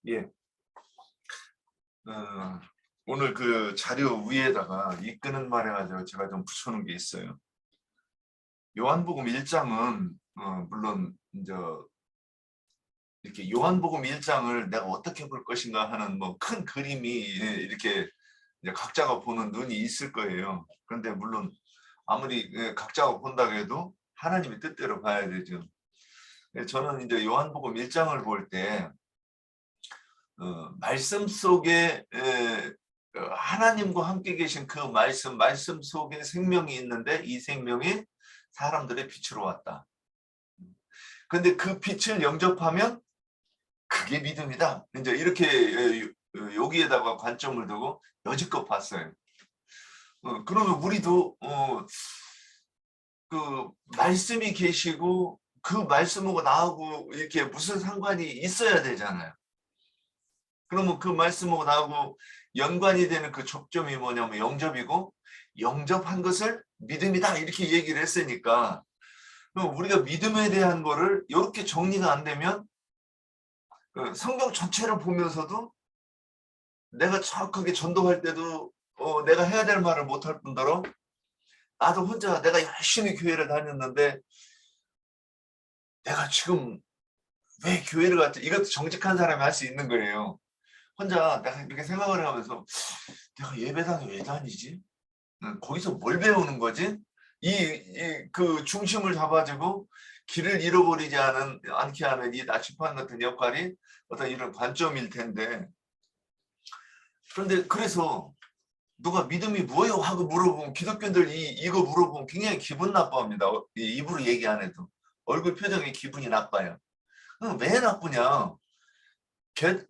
예. 어, 오늘 그 자료 위에다가 이끄는 말에 가지고 제가 좀 붙여놓은 게 있어요. 요한복음 1장은 물론 이제 이렇게 요한복음 1장을 내가 어떻게 볼 것인가 하는 뭐 큰 그림이 이렇게 이제 각자가 보는 눈이 있을 거예요. 그런데 물론 아무리 각자가 본다고 해도 하나님의 뜻대로 봐야 되죠. 저는 이제 요한복음 1장을 볼 때 말씀 속에 하나님과 함께 계신 그 말씀 속에 생명이 있는데 이 생명이 사람들의 빛으로 왔다. 근데 그 빛을 영접하면 그게 믿음이다. 이제 이렇게 여기에다가 관점을 두고 여지껏 봤어요. 그러면 우리도 그 말씀이 계시고 그 말씀하고 나하고 이렇게 무슨 상관이 있어야 되잖아요. 그러면 그 말씀하고 나하고 연관이 되는 그 접점이 뭐냐면 영접이고, 영접한 것을 믿음이다 이렇게 얘기를 했으니까, 그럼 우리가 믿음에 대한 거를 이렇게 정리가 안 되면 성경 전체를 보면서도 내가 정확하게 전도할 때도 내가 해야 될 말을 못할 뿐더러 나도 혼자 내가 열심히 교회를 다녔는데 내가 지금 왜 교회를 갔지? 이것도 정직한 사람이 할 수 있는 거예요. 혼자 내가 이렇게 생각을 하면서 내가 예배당에 왜 다니지? 거기서 뭘 배우는 거지? 그 중심을 잡아주고 길을 잃어버리지 않게 하는 이 나침반 같은 역할이 어떤 이런 관점일 텐데, 그런데 그래서 누가 믿음이 뭐예요? 하고 물어보면 기독교인들 이거 물어보면 굉장히 기분 나빠합니다. 입으로 얘기 안 해도 얼굴 표정이 기분이 나빠요. 왜 나쁘냐?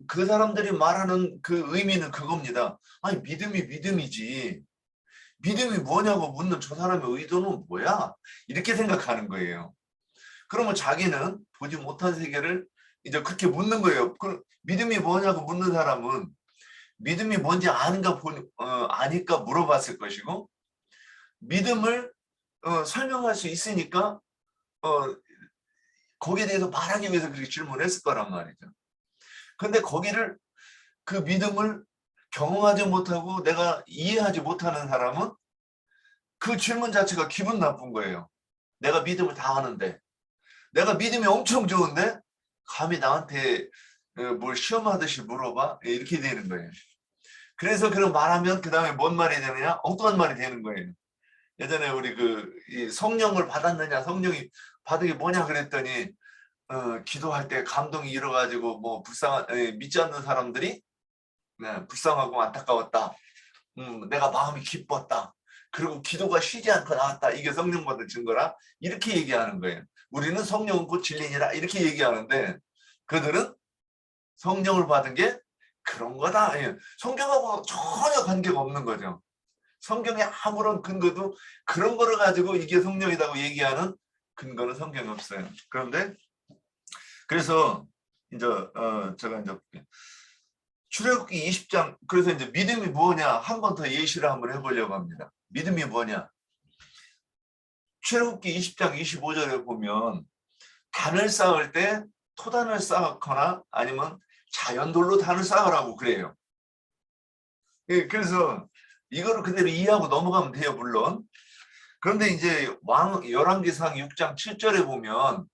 그 사람들이 말하는 그 의미는 그겁니다. 아니 믿음이 믿음이지. 믿음이 뭐냐고 묻는 저 사람의 의도는 뭐야? 이렇게 생각하는 거예요. 그러면 자기는 보지 못한 세계를 이제 그렇게 묻는 거예요. 믿음이 뭐냐고 묻는 사람은 믿음이 뭔지 아니까 물어봤을 것이고, 믿음을 설명할 수 있으니까 거기에 대해서 말하기 위해서 그렇게 질문했을 거란 말이죠. 근데 거기를 그 믿음을 경험하지 못하고 내가 이해하지 못하는 사람은 그 질문 자체가 기분 나쁜 거예요. 내가 믿음을 다 하는데, 내가 믿음이 엄청 좋은데 감히 나한테 뭘 시험하듯이 물어봐? 이렇게 되는 거예요. 그래서 그런 말하면 그 다음에 뭔 말이 되느냐? 엉뚱한 말이 되는 거예요. 예전에 우리 이 성령을 받았느냐, 성령이 받은 게 뭐냐 그랬더니 기도할 때 감동이 일어가지고 뭐 믿지 않는 사람들이 불쌍하고 안타까웠다. 내가 마음이 기뻤다. 그리고 기도가 쉬지 않고 나왔다. 이게 성령 받은 증거라. 이렇게 얘기하는 거예요. 우리는 성령은 곧 진리니라. 이렇게 얘기하는데 그들은 성령을 받은 게 그런 거다. 성경하고 전혀 관계가 없는 거죠. 성경에 아무런 근거도 그런 거를 가지고 이게 성령이라고 얘기하는 근거는 성경에 없어요. 그런데 그래서 이제 제가 이제 출애굽기 20장, 그래서 이제 믿음이 뭐냐 한 번 더 예시를 한번 해보려고 합니다. 믿음이 뭐냐? 출애굽기 20장 25절에 보면 단을 쌓을 때 토단을 쌓거나 아니면 자연돌로 단을 쌓으라고 그래요. 그래서 이거를 그대로 이해하고 넘어가면 돼요, 물론. 그런데 이제 열왕기상 6장 7절에 보면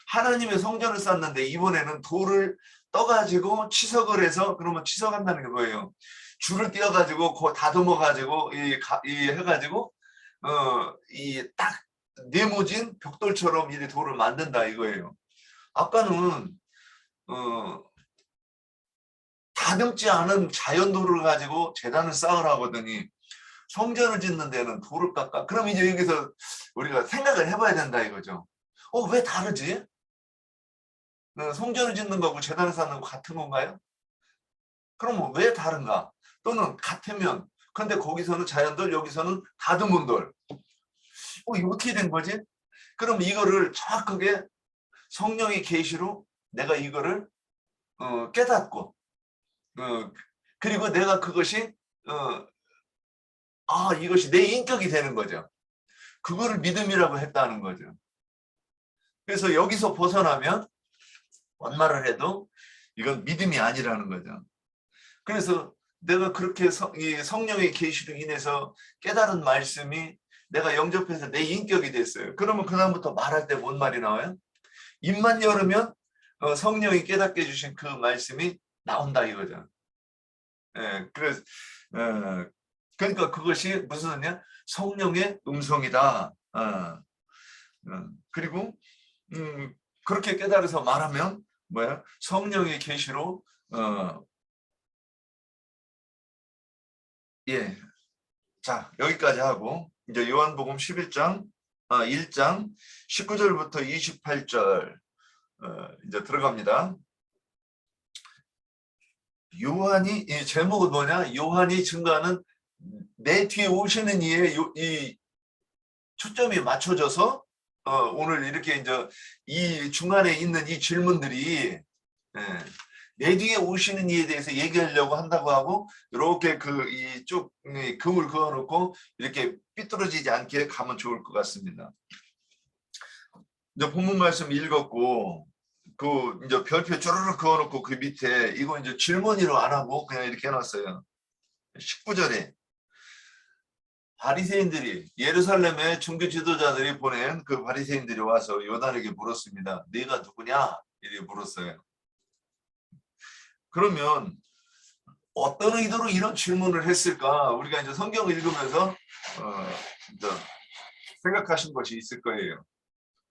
하나님의 성전을 쌓는데 이번에는 돌을 떠가지고 치석을 해서, 그러면 치석한다는 게 뭐예요? 줄을 띄어가지고 그 다듬어가지고 이 해가지고 이 딱 네모진 벽돌처럼 이 돌을 만든다 이거예요. 아까는 다듬지 않은 자연돌을 가지고 제단을 쌓으라고 하더니 성전을 짓는 데는 돌을 깎아. 그럼 이제 여기서 우리가 생각을 해봐야 된다 이거죠. 왜 다르지? 성전을 짓는 거고 재단을 쌓는 거 같은 건가요? 그럼 왜 다른가? 또는 같으면, 근데 거기서는 자연돌, 여기서는 다듬은 돌. 이거 어떻게 된 거지? 그럼 이거를 정확하게 성령의 계시로 내가 이거를 깨닫고 그리고 내가 그것이 이것이 내 인격이 되는 거죠. 그거를 믿음이라고 했다는 거죠. 그래서 여기서 벗어나면 뭔 말을 해도 이건 믿음이 아니라는 거죠. 그래서 내가 그렇게 이 성령의 계시로 인해서 깨달은 말씀이 내가 영접해서 내 인격이 됐어요. 그러면 그다음부터 말할 때 뭔 말이 나와요? 입만 열으면 성령이 깨닫게 해주신 그 말씀이 나온다 이거죠. 예, 그래서 그러니까 그것이 무슨 소리냐? 성령의 음성이다. 그리고 그렇게 깨달아서 말하면 뭐야? 성령의 계시로 예. 자, 여기까지 하고 이제 요한복음 11장 1장 19절부터 28절 이제 들어갑니다. 요한이 이 제목은 뭐냐? 요한이 증거하는 내 뒤에 오시는 이의 이 초점이 맞춰져서 오늘 이렇게 이제 이 중간에 있는 이 질문들이 내 뒤에 오시는 이에 대해서 얘기하려고 한다고 하고 이렇게 그 이쭉 금을 그어놓고 이렇게 삐뚤어지지 않게 가면 좋을 것 같습니다. 이제 본문 말씀 읽었고 그 이제 별표 쪼르륵 그어놓고 그 밑에 이거 이제 질문으로 안 하고 그냥 이렇게 해놨어요. 19절에 바리새인들이 예루살렘의 종교 지도자들이 보낸 그 바리새인들이 와서 요한에게 물었습니다. 네가 누구냐? 이렇게 물었어요. 그러면 어떤 의도로 이런 질문을 했을까? 우리가 이제 성경을 읽으면서 이제 생각하신 것이 있을 거예요.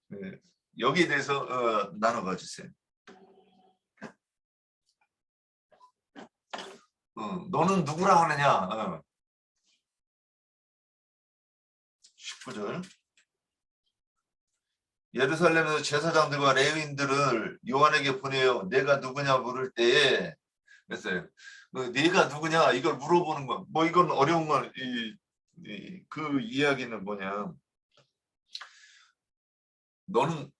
네. 여기에 대해서 나눠봐 주세요. 너는 누구라 하느냐? 19절. 예루살렘에서 제사장들과 레위인들을 요한에게 보내어 내가 누구냐 물을 때에 그랬어요. 네가 누구냐 이걸 물어보는 거. 뭐 이건 어려운 건 그 이야기는 뭐냐? 너는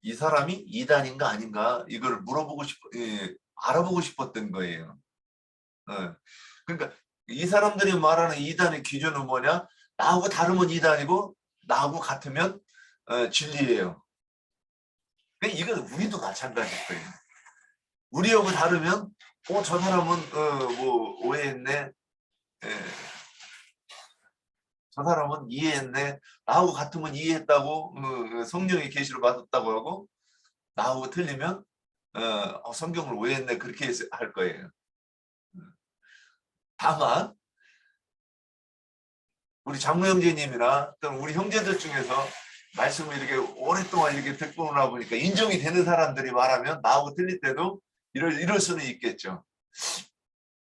이 사람이 이단인가 아닌가 이걸 물어보고 알아보고 싶었던 거예요. 그러니까 이 사람들이 말하는 이단의 기준은 뭐냐? 나하고 다르면 이단이고 나하고 같으면 진리예요. 이건 우리도 마찬가지일 거예요. 우리하고 다르면 저 사람은 뭐 오해했네. 저 사람은 이해했네. 나하고 같으면 이해했다고 성령의 계시를 받았다고 하고 나하고 틀리면 성경을 오해했네. 그렇게 할 거예요. 다만 우리 장로 형제님이나 또는 우리 형제들 중에서 말씀을 이렇게 오랫동안 이렇게 듣고 오나 보니까 인정이 되는 사람들이 말하면 나하고 틀릴 때도 이럴 수는 있겠죠.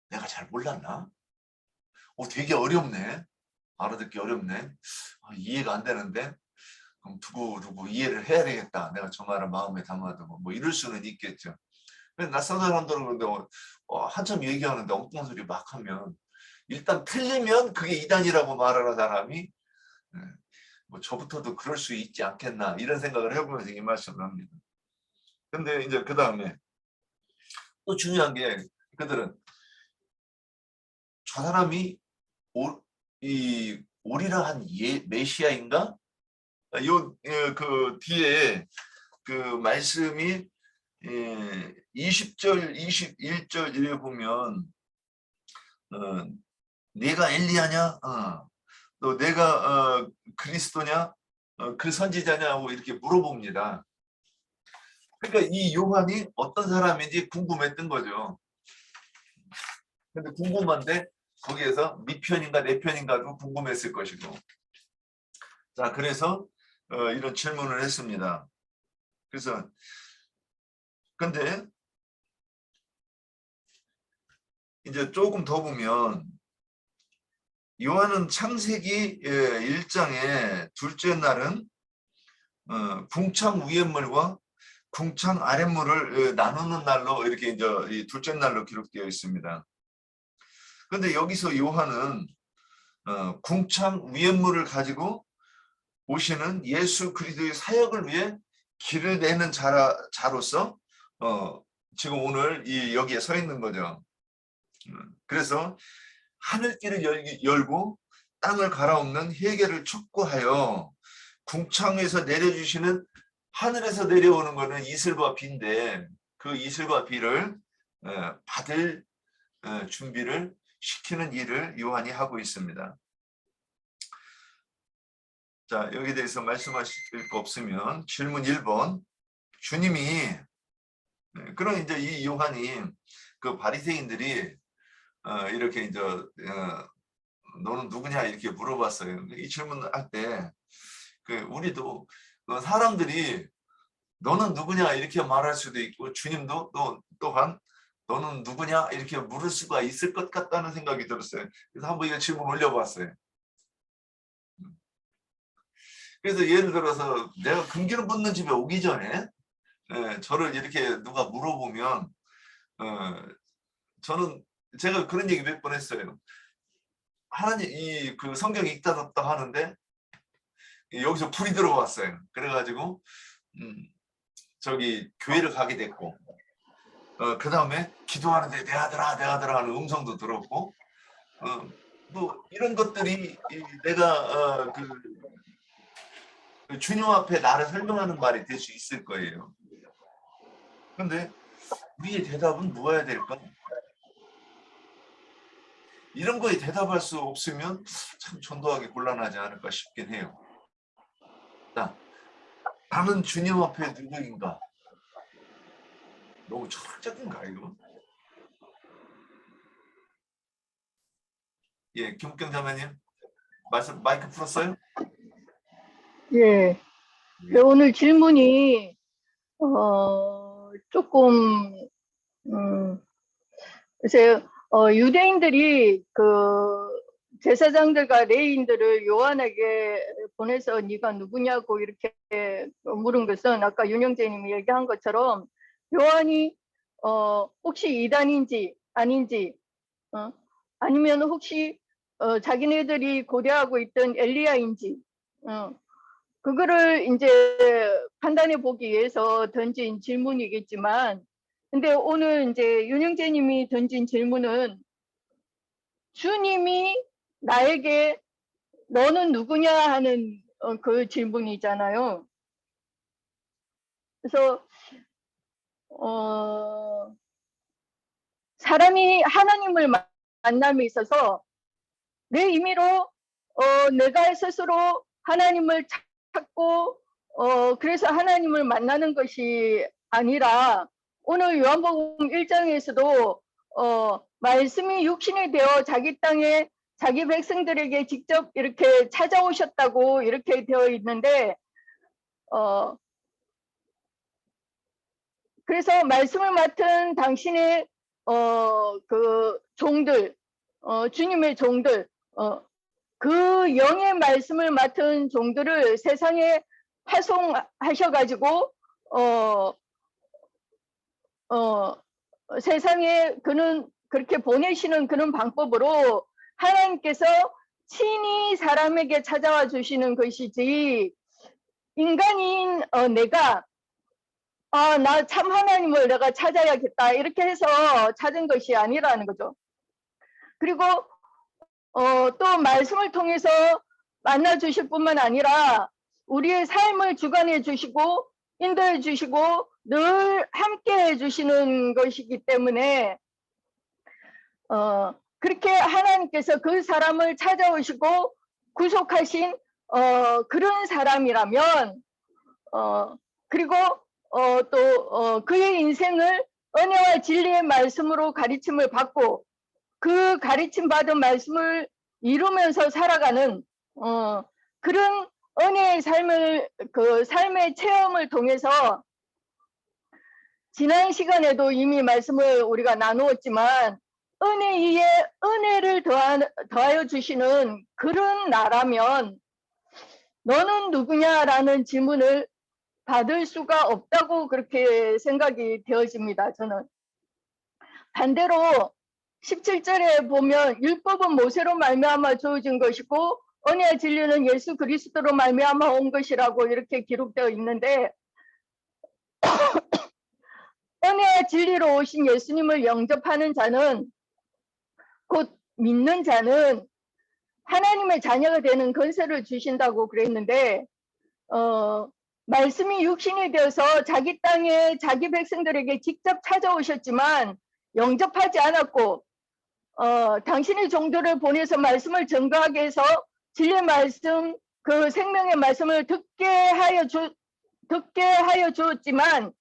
내가 잘 몰랐나? 되게 어렵네. 알아듣기 어렵네. 이해가 안 되는데 그럼 두고 이해를 해야 되겠다. 내가 저 말을 마음에 담아두고 뭐 이럴 수는 있겠죠. 낯선 사람들은 그런데 한참 얘기하는데 엉뚱한 소리 막 하면 일단 틀리면 그게 이단이라고 말하는 사람이 뭐 저부터도 그럴 수 있지 않겠나 이런 생각을 해보면서 이 말씀을 합니다. 근데 이제 그 다음에 또 중요한 게 그들은 저 사람이 오리라 한 메시아인가? 그 뒤에 그 말씀이 20절, 21절에 보면 내가 엘리야냐? 또 내가 그리스도냐? 그 선지자냐고 이렇게 물어봅니다. 그러니까 이 요한이 어떤 사람인지 궁금했던 거죠. 근데 궁금한데 거기에서 네 편인가 내 편인가도 궁금했을 것이고. 자, 그래서 이런 질문을 했습니다. 그래서 근데 이제 조금 더 보면 요한은 창세기 1장의 둘째 날은 궁창 위의 물과 궁창 아랫물을 나누는 날로 이렇게 이제 이 둘째 날로 기록되어 있습니다. 그런데 여기서 요한은 궁창 위의 물을 가지고 오시는 예수 그리스도의 사역을 위해 길을 내는 자로서 지금 오늘 여기에 서 있는 거죠. 그래서 하늘길을 열고 땅을 갈아엎는 회개를 촉구하여 궁창에서 내려주시는 하늘에서 내려오는 거는 이슬과 비인데 그 이슬과 비를 받을 준비를 시키는 일을 요한이 하고 있습니다. 자, 여기에 대해서 말씀하실 거 없으면 질문 1번. 주님이 그런 이제 이 요한이 그 바리새인들이 이렇게 이제 너는 누구냐 이렇게 물어봤어요. 이 질문을 할 때 그 우리도 사람들이 너는 누구냐 이렇게 말할 수도 있고 주님도 또한 너는 누구냐 이렇게 물을 수가 있을 것 같다는 생각이 들었어요. 그래서 한번 이 질문 올려봤어요. 그래서 예를 들어서 내가 금기름 붓는 집에 오기 전에 저를 이렇게 누가 물어보면 저는 제가 그런 얘기 몇 번 했어요. 하나님 그 성경 읽다 답다 하는데 여기서 불이 들어왔어요. 그래가지고 저기 교회를 가게 됐고 그 다음에 기도하는데 내 아들아 하는 음성도 들었고 뭐 이런 것들이 내가 그 주님 앞에 나를 설명하는 말이 될 수 있을 거예요. 그런데 우리의 대답은 무엇이어야 될까? 이런 거에 대답할 수 없으면 참 전도하기 곤란하지 않을까 싶긴 해요. 자, 나는 주님 앞에 누구인가? 너무 철학적인가 이거? 예, 김경 자매님 마이크 풀었어요? 예. 네, 오늘 질문이 조금 글쎄요. 유대인들이 그 제사장들과 레위인들을 요한에게 보내서 네가 누구냐고 이렇게 물은 것은 아까 윤영재님이 얘기한 것처럼 요한이 혹시 이단인지 아닌지 아니면 혹시 자기네들이 고려하고 있던 엘리야인지 그거를 이제 판단해 보기 위해서 던진 질문이겠지만 근데 오늘 이제 윤영재님이 던진 질문은 주님이 나에게 너는 누구냐 하는 그 질문이잖아요. 그래서 사람이 하나님을 만남에 있어서 내 임의로 내가 스스로 하나님을 찾고 그래서 하나님을 만나는 것이 아니라 오늘 요한복음 1장에서도 말씀이 육신이 되어 자기 땅에 자기 백성들에게 직접 이렇게 찾아오셨다고 이렇게 되어 있는데 그래서 말씀을 맡은 당신의 그 종들 주님의 종들 그 영의 말씀을 맡은 종들을 세상에 파송하셔가지고 세상에 그는 그렇게 보내시는 그런 방법으로 하나님께서 친히 사람에게 찾아와 주시는 것이지 인간인 내가 나 참 하나님을 내가 찾아야겠다 이렇게 해서 찾은 것이 아니라는 거죠. 그리고 또 말씀을 통해서 만나 주실 뿐만 아니라 우리의 삶을 주관해 주시고 인도해 주시고 늘 함께 해 주시는 것이기 때문에 그렇게 하나님께서 그 사람을 찾아오시고 구속하신 그런 사람이라면 그리고 또 그의 인생을 은혜와 진리의 말씀으로 가르침을 받고 그 가르침 받은 말씀을 이루면서 살아가는 그런 은혜의 삶을 그 삶의 체험을 통해서 지난 시간에도 이미 말씀을 우리가 나누었지만 은혜 위에 은혜를 더하여 주시는 그런 나라면 너는 누구냐라는 질문을 받을 수가 없다고 그렇게 생각이 되어집니다. 저는 반대로 17절에 보면 율법은 모세로 말미암아 주어진 것이고 은혜와 진리는 예수 그리스도로 말미암아 온 것이라고 이렇게 기록되어 있는데 은혜와 진리로 오신 예수님을 영접하는 자는 곧 믿는 자는 하나님의 자녀가 되는 권세를 주신다고 그랬는데 말씀이 육신이 되어서 자기 땅에 자기 백성들에게 직접 찾아오셨지만 영접하지 않았고 당신의 종들을 보내서 말씀을 증거하게 해서 진리의 말씀, 그 생명의 말씀을 듣게 하여 주었지만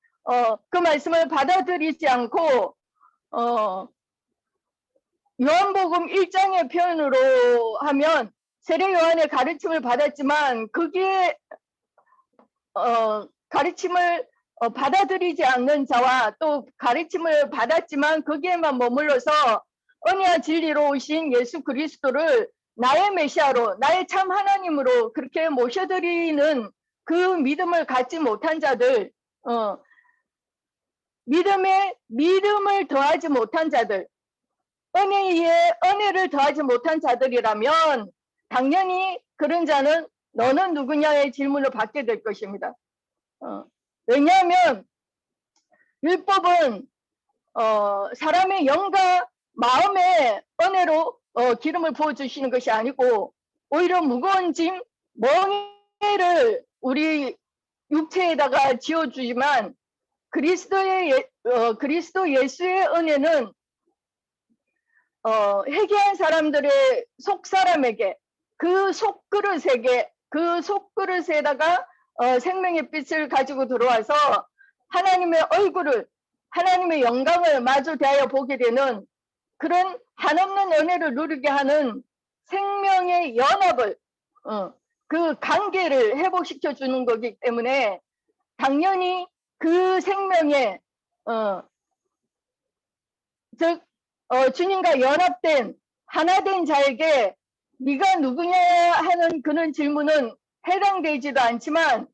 그 말씀을 받아들이지 않고 요한복음 1장의 표현으로 하면 세례 요한의 가르침을 받았지만 그게 가르침을 받아들이지 않는 자와 또 가르침을 받았지만 거기에만 머물러서 은혜와 진리로 오신 예수 그리스도를 나의 메시아로 나의 참 하나님으로 그렇게 모셔드리는 그 믿음을 갖지 못한 자들, 믿음을 더하지 못한 자들, 은혜에 은혜를 더하지 못한 자들이라면 당연히 그런 자는 너는 누구냐의 질문을 받게 될 것입니다. 왜냐하면 율법은 사람의 영과 마음의 은혜로 기름을 부어주시는 것이 아니고 오히려 무거운 짐, 멍에를 우리 육체에다가 지어주지만 그리스도 예수의 은혜는 회개한 사람들의 속사람에게 그 속그릇에다가 생명의 빛을 가지고 들어와서 하나님의 얼굴을 하나님의 영광을 마주 대하여 보게 되는 그런 한없는 은혜를 누리게 하는 생명의 연합을 그 관계를 회복시켜 주는 거기 때문에 당연히 그 생명의 즉 주님과 연합된 하나된 자에게 네가 누구냐 하는 그런 질문은 해당되지도 않지만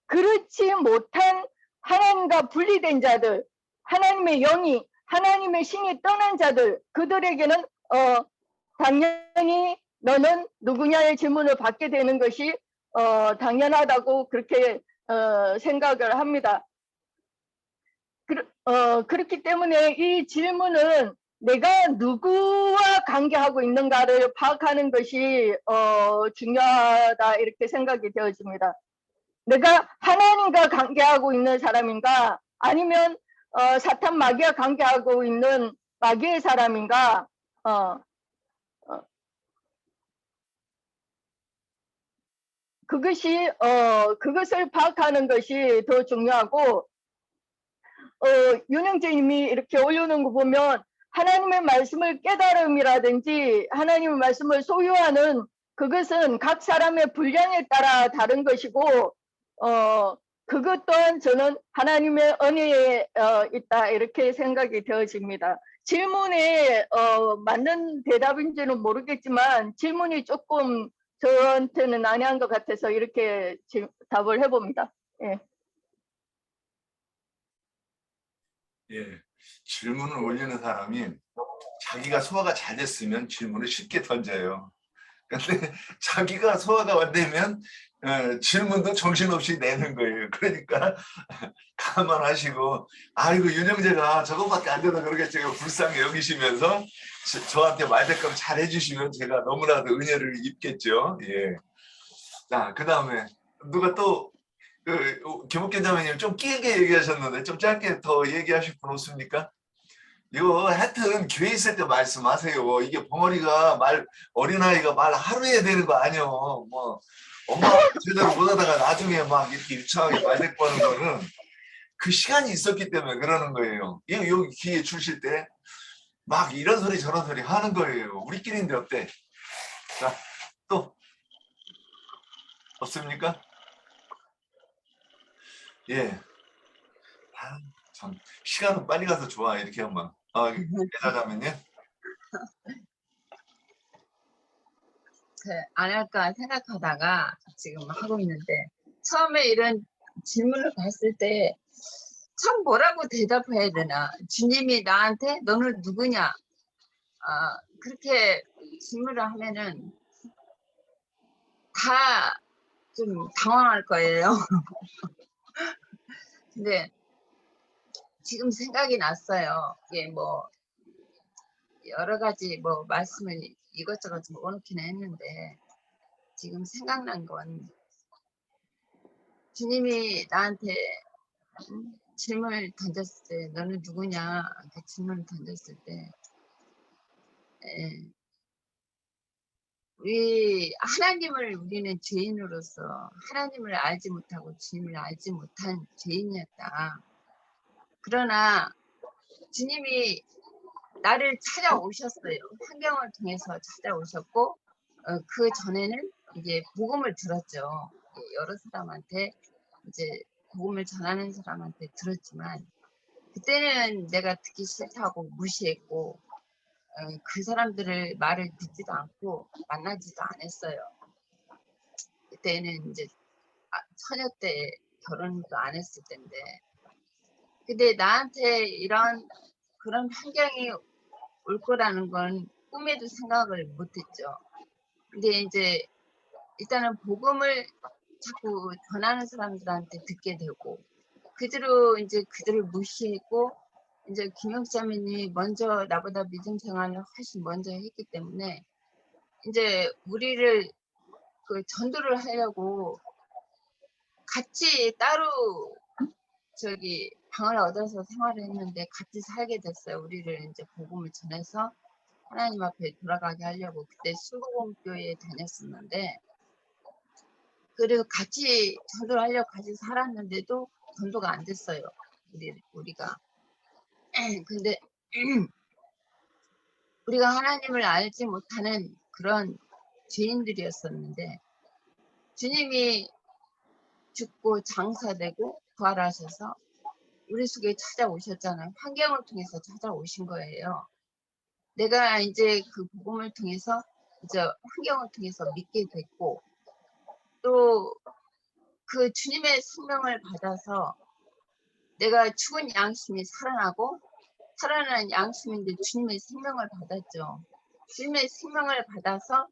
그렇지 못한 하나님과 분리된 자들, 하나님의 영이 하나님의 신이 떠난 자들, 그들에게는 당연히 너는 누구냐의 질문을 받게 되는 것이 당연하다고 그렇게 생각을 합니다. 그렇기 때문에 이 질문은 내가 누구와 관계하고 있는가를 파악하는 것이 중요하다 이렇게 생각이 되어집니다. 내가 하나님과 관계하고 있는 사람인가 아니면 사탄 마귀와 관계하고 있는 마귀의 사람인가 그것을 파악하는 것이 더 중요하고 윤영재님이 이렇게 올려놓은 거 보면 하나님의 말씀을 깨달음이라든지 하나님의 말씀을 소유하는 그것은 각 사람의 분량에 따라 다른 것이고 그것 또한 저는 하나님의 은혜에 있다 이렇게 생각이 되어집니다. 질문에 맞는 대답인지는 모르겠지만 질문이 조금 저한테는 난해한 것 같아서 이렇게 답을 해봅니다. 예. 예, 질문을 올리는 사람이 자기가 소화가 잘 됐으면 질문을 쉽게 던져요. 근데 자기가 소화가 안 되면 질문도 정신없이 내는 거예요. 그러니까 감안하시고 아이고 윤영재가 저것밖에 안 돼서 그러겠지 불쌍히 여기시면서 저한테 말대꾸를 잘 해주시면 제가 너무나도 은혜를 입겠죠. 예. 자, 그 다음에 누가 또 김옥균 자매님 좀 길게 얘기하셨는데 좀 짧게 더 얘기하실 분 없습니까? 이거 하여튼 교회 있을 때 말씀하세요. 이게 벙어리가 어린아이가 말 하루에 되는 거 아니요. 뭐 엄마 제대로 못하다가 나중에 막 이렇게 유창하게 말대꾸하는 거는 그 시간이 있었기 때문에 그러는 거예요. 여기 기회 주실 때 막 이런 소리 저런 소리 하는 거예요. 우리끼리인데 어때? 자, 또 없습니까? 예. 참 시간은 빨리 가서 좋아 이렇게 한번. 여자자면요? 안 할까 생각하다가 지금 하고 있는데 처음에 이런 질문을 봤을 때 참 뭐라고 대답해야 되나 주님이 나한테 너는 누구냐 그렇게 질문을 하면은 다 좀 당황할 거예요. 근데 지금 생각이 났어요. 이게 뭐 여러 가지 뭐 말씀을 이것저것 적어놓기는 했는데 지금 생각난 건 주님이 나한테 질문을 던졌을 때 너는 누구냐 그 질문을 던졌을 때 예, 우리 하나님을 우리는 죄인으로서 하나님을 알지 못하고 주님을 알지 못한 죄인이었다. 그러나 주님이 나를 찾아오셨어요. 환경을 통해서 찾아오셨고 그 전에는 이제 복음을 들었죠. 여러 사람한테 이제 복음을 전하는 사람한테 들었지만 그때는 내가 듣기 싫다고 무시했고 그 사람들을 말을 듣지도 않고 만나지도 않았어요. 그때는 이제 처녀 때 결혼도 안 했을 텐데 근데 나한테 이런 그런 환경이 올 거라는 건 꿈에도 생각을 못했죠. 근데 이제 일단은 복음을 자꾸 전하는 사람들한테 듣게 되고 그대로 이제 그들을 무시했고 이제 김영사님이 먼저 나보다 믿음 생활을 훨씬 먼저 했기 때문에 이제 우리를 그 전도를 하려고 같이 따로 저기 방을 얻어서 생활을 했는데 같이 살게 됐어요. 우리를 이제 복음을 전해서 하나님 앞에 돌아가게 하려고 그때 순복음교회에 다녔었는데 그리고 같이 전도를 하려고 같이 살았는데도 전도가 안 됐어요. 우리가 근데 우리가 하나님을 알지 못하는 그런 죄인들이었었는데 주님이 죽고 장사되고 부활하셔서 우리 속에 찾아오셨잖아요. 환경을 통해서 찾아오신 거예요. 내가 이제 그 복음을 통해서 이제 환경을 통해서 믿게 됐고 또 그 주님의 생명을 받아서 내가 죽은 양심이 살아나고 살아난 양심인데 주님의 생명을 받았죠. 주님의 생명을 받아서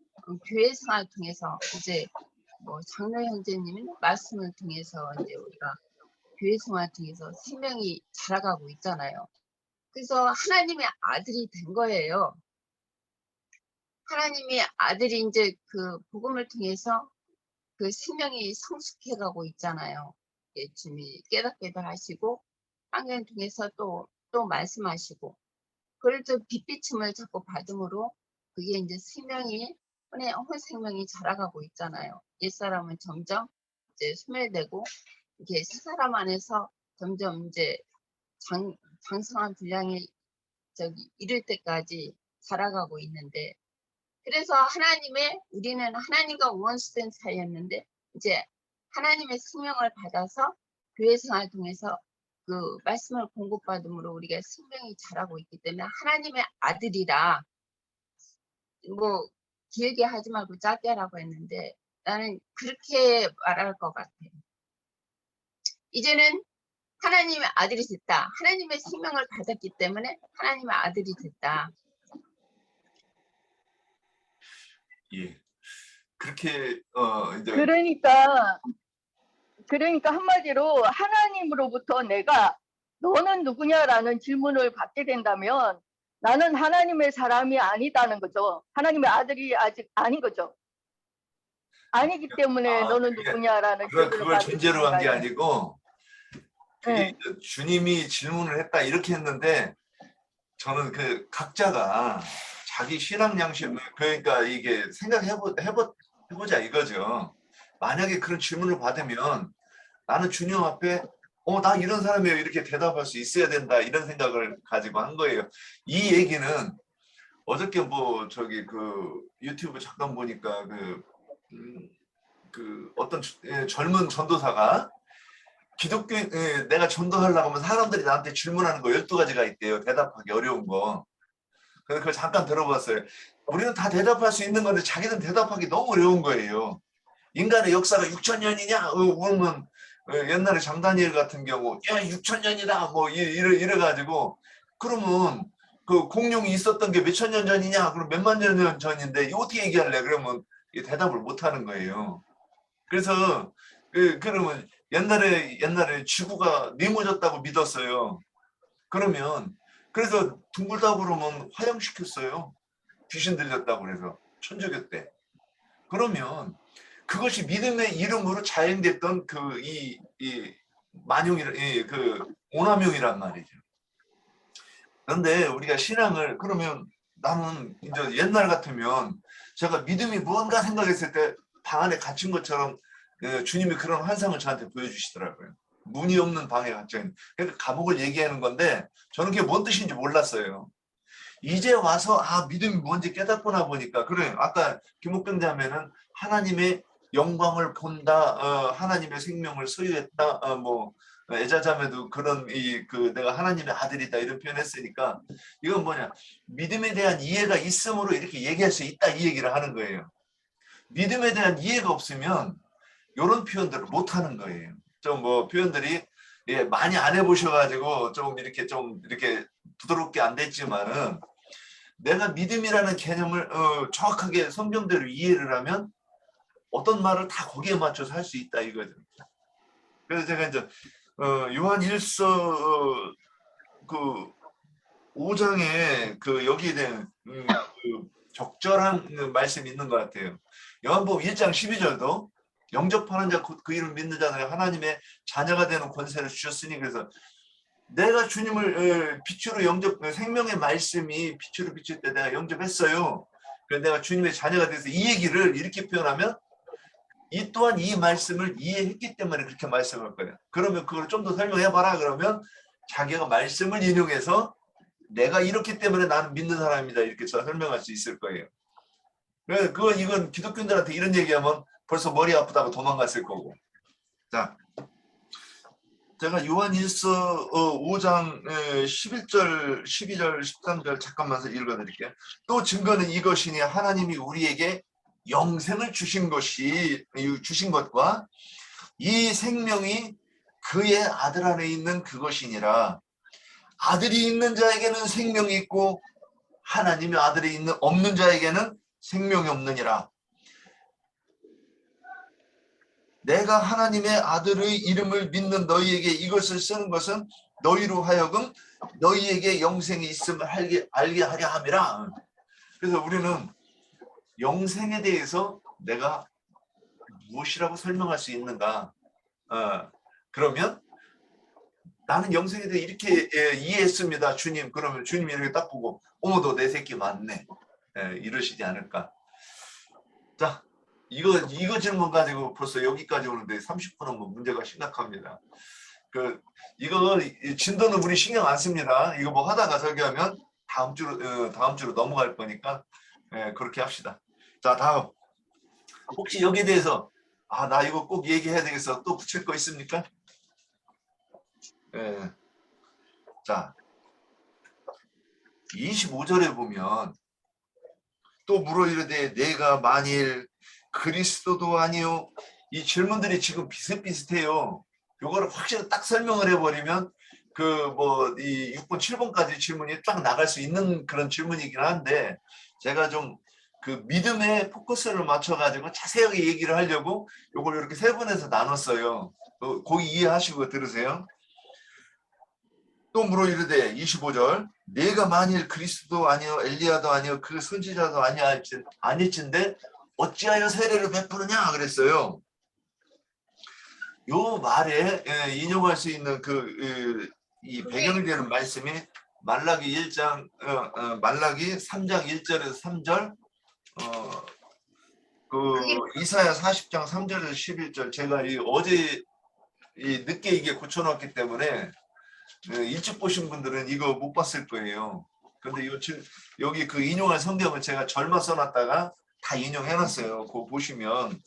교회 생활을 통해서 이제 뭐 장로 형제님은 말씀을 통해서 이제 우리가 교회 생활을 통해서 생명이 자라가고 있잖아요. 그래서 하나님의 아들이 된 거예요. 하나님의 아들이 이제 그 복음을 통해서 그 생명이 성숙해가고 있잖아요. 예, 주님이 깨닫게도 하시고 환경을 통해서 또 말씀하시고 그래도 빛비침을 자꾸 받음으로 그게 이제 생명이 혼 생명이 자라가고 있잖아요. 옛사람은 점점 이제 소멸되고 이게 새 사람 안에서 점점 이제 장성한 분량이 저기 이를 때까지 자라가고 있는데 그래서 우리는 하나님과 원수된 사이였는데 이제 하나님의 생명을 받아서 교회 생활을 통해서 그 말씀을 공급받음으로 우리가 생명이 자라고 있기 때문에 하나님의 아들이라 뭐 길게 하지 말고 짧게 하라고 했는데 나는 그렇게 말할 것 같아. 이제는 하나님의 아들이 됐다. 하나님의 생명을 받았기 때문에 하나님의 아들이 됐다. 예. 그렇게 이제 그러니까 한마디로 하나님으로부터 내가 너는 누구냐라는 질문을 받게 된다면 나는 하나님의 사람이 아니다는 거죠. 하나님의 아들이 아직 아닌 거죠. 아니기 때문에 너는 그게 누구냐라는 질문을 그걸 받을 수 전제로 있는 한 게 거예요. 아니고 그게 네. 주님이 질문을 했다 이렇게 했는데 저는 그 각자가 자기 신앙 양심을 그러니까 이게 해보자 이거죠. 만약에 그런 질문을 받으면 나는 주님 앞에 나 이런 사람이에요 이렇게 대답할 수 있어야 된다 이런 생각을 가지고 한 거예요. 이 얘기는 어저께 뭐 저기 그 유튜브 잠깐 보니까 그 어떤 젊은 전도사가 기독교 내가 전도하려고 하면 사람들이 나한테 질문하는 거 12가지가 있대요. 대답하기 어려운 거. 그래서 그걸 잠깐 들어봤어요. 우리는 다 대답할 수 있는 건데 자기는 대답하기 너무 어려운 거예요. 인간의 역사가 6,000년이냐? 그러면 옛날에 장다니엘 같은 경우 야 6,000년이다 뭐 이래가지고 그러면 그 공룡이 있었던 게 몇천 년 전이냐? 그럼 몇만 년 전인데 이거 어떻게 얘기할래? 그러면 대답을 못 하는 거예요. 그래서 그러면 옛날에 지구가 네모졌다고 믿었어요. 그러면 그래서 둥글다고 그러면 화형시켰어요. 귀신 들렸다고 그래서 천주교 때. 그러면 그것이 믿음의 이름으로 자행됐던 이 만용이 그 오남용이란 말이죠. 그런데 우리가 신앙을 그러면 나는 이제 옛날 같으면 제가 믿음이 무언가 생각했을 때 방 안에 갇힌 것처럼 주님이 그런 환상을 저한테 보여주시더라고요. 문이 없는 방에 갇혀 있는. 그러니까 감옥을 얘기하는 건데 저는 그게 뭔 뜻인지 몰랐어요. 이제 와서 믿음이 뭔지 깨닫구나 보니까 그래 아까 김옥병 자매는 하나님의 영광을 본다, 하나님의 생명을 소유했다, 뭐 애자자매도 그런 내가 하나님의 아들이다 이런 표현했으니까 이건 뭐냐 믿음에 대한 이해가 있음으로 이렇게 얘기할 수 있다 이 얘기를 하는 거예요. 믿음에 대한 이해가 없으면 이런 표현들을 못 하는 거예요. 좀 뭐 표현들이 많이 안 해보셔가지고 좀 이렇게 부드럽게 안 됐지만은 내가 믿음이라는 개념을 정확하게 성경대로 이해를 하면 어떤 말을 다 거기에 맞춰서 할 수 있다 이거죠. 그래서 제가 이제 요한 1서 그 5장에 그 여기에 대한 그 적절한 말씀이 있는 것 같아요. 요한복음 1장 12절도 영접하는 자 곧 그 이름 믿는 자들에게 하나님의 자녀가 되는 권세를 주셨으니 그래서 내가 주님을 빛으로 생명의 말씀이 빛으로 비칠 때 내가 영접했어요. 그래서 내가 주님의 자녀가 돼서 이 얘기를 이렇게 표현하면 이 또한 이 말씀을 이해했기 때문에 그렇게 말씀할 거예요. 그러면 그걸 좀 더 설명해봐라 그러면 자기가 말씀을 인용해서 내가 이렇기 때문에 나는 믿는 사람입니다 이렇게 설명할 수 있을 거예요. 그래서 이건 기독교인들한테 이런 얘기하면 벌써 머리 아프다고 도망갔을 거고. 자, 제가 요한 1서 5장 11절, 12절, 13절 잠깐만 읽어드릴게요. 또 증거는 이것이니 하나님이 우리에게 영생을 주신 것과 이 생명이 그의 아들 안에 있는 그것이니라. 아들이 있는 자에게는 생명이 있고 하나님의 아들이 없는 자에게는 생명이 없느니라. 내가 하나님의 아들의 이름을 믿는 너희에게 이것을 쓰는 것은 너희로 하여금 너희에게 영생이 있음을 알게 하려 함이라. 그래서 우리는 영생에 대해서 내가 무엇이라고 설명할 수 있는가? 그러면 나는 영생에 대해 이렇게 이해했습니다. 주님. 그러면 주님이 이렇게 딱 보고 어머 너 내 새끼 맞네. 이러시지 않을까? 자. 이거 질문 가지고 벌써 여기까지 오는데 30분은 뭐 문제가 심각합니다. 이거 진도는 우리 신경 안 씁니다. 이거 뭐 하다가 저기 하면 다음 주로 넘어갈 거니까 그렇게 합시다. 자 다음 혹시 여기에 대해서 나 이거 꼭 얘기해야 되겠어 또 붙일 거 있습니까? 자 25절에 보면 또 물어 이르되 내가 만일 그리스도도 아니요. 이 질문들이 지금 비슷비슷해요. 요거를 확실히 딱 설명을 해버리면 이 6번, 7번까지 질문이 쫙 나갈 수 있는 그런 질문이긴 한데 제가 좀 믿음에 포커스를 맞춰가지고 자세하게 얘기를 하려고 요걸 이렇게 세 번에서 나눴어요. 거기 이해하시고 들으세요. 또 물어 이르되 25절 내가 만일 그리스도 아니요 엘리야도 아니요 그 선지자도 아니일진데 어찌하여 세례를 베푸느냐 그랬어요. 요 말에 인용할 수 있는 이 배경이 되는 말씀이 말라기 3장 1절에서 3절 이사야 40장 3절에서 11절 제가 어제 늦게 이게 고쳐놨기 때문에 일찍 보신 분들은 이거 못 봤을 거예요. 근데 여기 인용할 성경은 제가 절마 써놨다가 다 인용해놨어요. 그거 보시면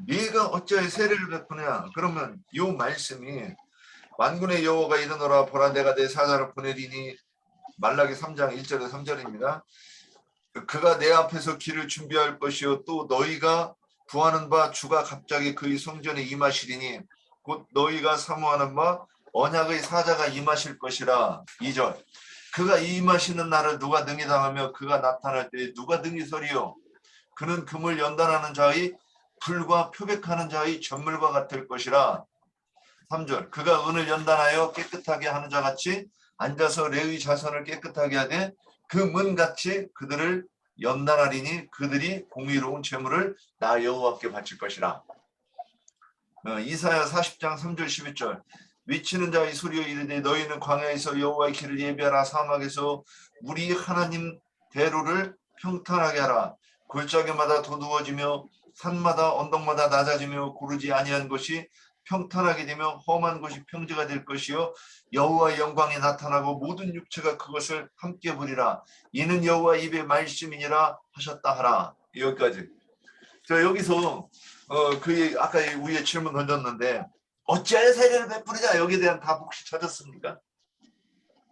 네가 어찌하여 세례를 베푸냐 그러면 이 말씀이 만군의 여호와가 이르노라 보라 내가 내 사자를 보내리니 말라기 3장 1절에서 3절입니다. 그가 내 앞에서 길을 준비할 것이요 또 너희가 구하는 바 주가 갑자기 그의 성전에 임하시리니 곧 너희가 사모하는 바 언약의 사자가 임하실 것이라. 2절 그가 임하시는 날을 누가 능히 당하며 그가 나타날 때 누가 능히 서리요 그는 금을 연단하는 자의 불과 표백하는 자의 전물과 같을 것이라. 3절 그가 은을 연단하여 깨끗하게 하는 자같이 앉아서 레위 자손을 깨끗하게 하되 그 문같이 그들을 연단하리니 그들이 공의로운 제물을 나 여호와께 바칠 것이라. 이사야 40장 3절 11절 위치는 자의 소리여 이르되 너희는 광야에서 여호와의 길을 예비하라. 사막에서 우리 하나님 대로를 평탄하게 하라. 골짜기마다 도두어지며 산마다 언덕마다 낮아지며 고르지 아니한 것이 평탄하게 되며 험한 곳이 평지가 될 것이요 여호와의 영광이 나타나고 모든 육체가 그것을 함께 보리라. 이는 여호와 입의 말씀이니라 하셨다 하라. 여기까지. 자, 여기서 그 아까 위에 질문 던졌는데 어찌하여 세례를 베푸느냐, 여기에 대한 답 혹시 찾았습니까?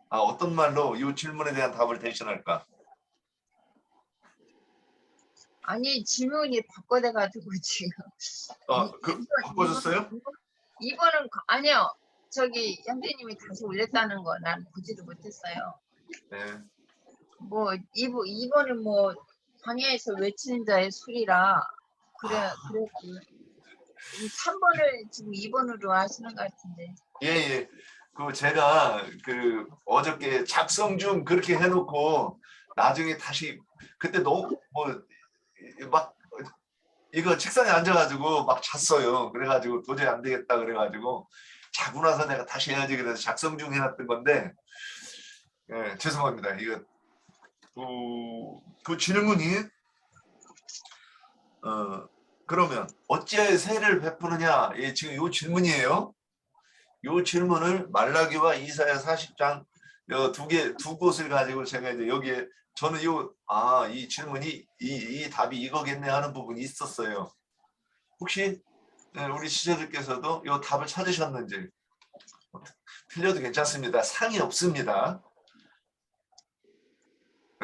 어떤 말로 이 질문에 대한 답을 대신할까? 아니 질문이 바꿔돼가지고 지금. 바꿔줬어요? 이번은 아니요. 저기 형제님이 다시 올렸다는 거 난 보지도 못했어요. 네. 뭐 이번은 뭐 광야에서 외치는 자의 소리라 그랬고 3번을 지금 2번으로 하시는 것 같은데. 예. 그 제가 그 어저께 작성 중 그렇게 해놓고 나중에 다시 그때 너무 막 이거 책상에 앉아가지고 막 잤어요. 그래가지고 도저히 안 되겠다 그래가지고 자고 나서 내가 다시 해야지 그래서 작성 중 해놨던 건데 죄송합니다. 이거 그 질문이 그러면 어찌하여 세례를 베푸느냐, 지금 이 질문이에요. 이 질문을 말라기와 이사야 40장 두 곳을 가지고 제가 이제 여기에 저는 이 질문이 이 답이 이거겠네 하는 부분이 있었어요. 혹시 우리 시청자들께서도 이 답을 찾으셨는지. 틀려도 괜찮습니다. 상이 없습니다.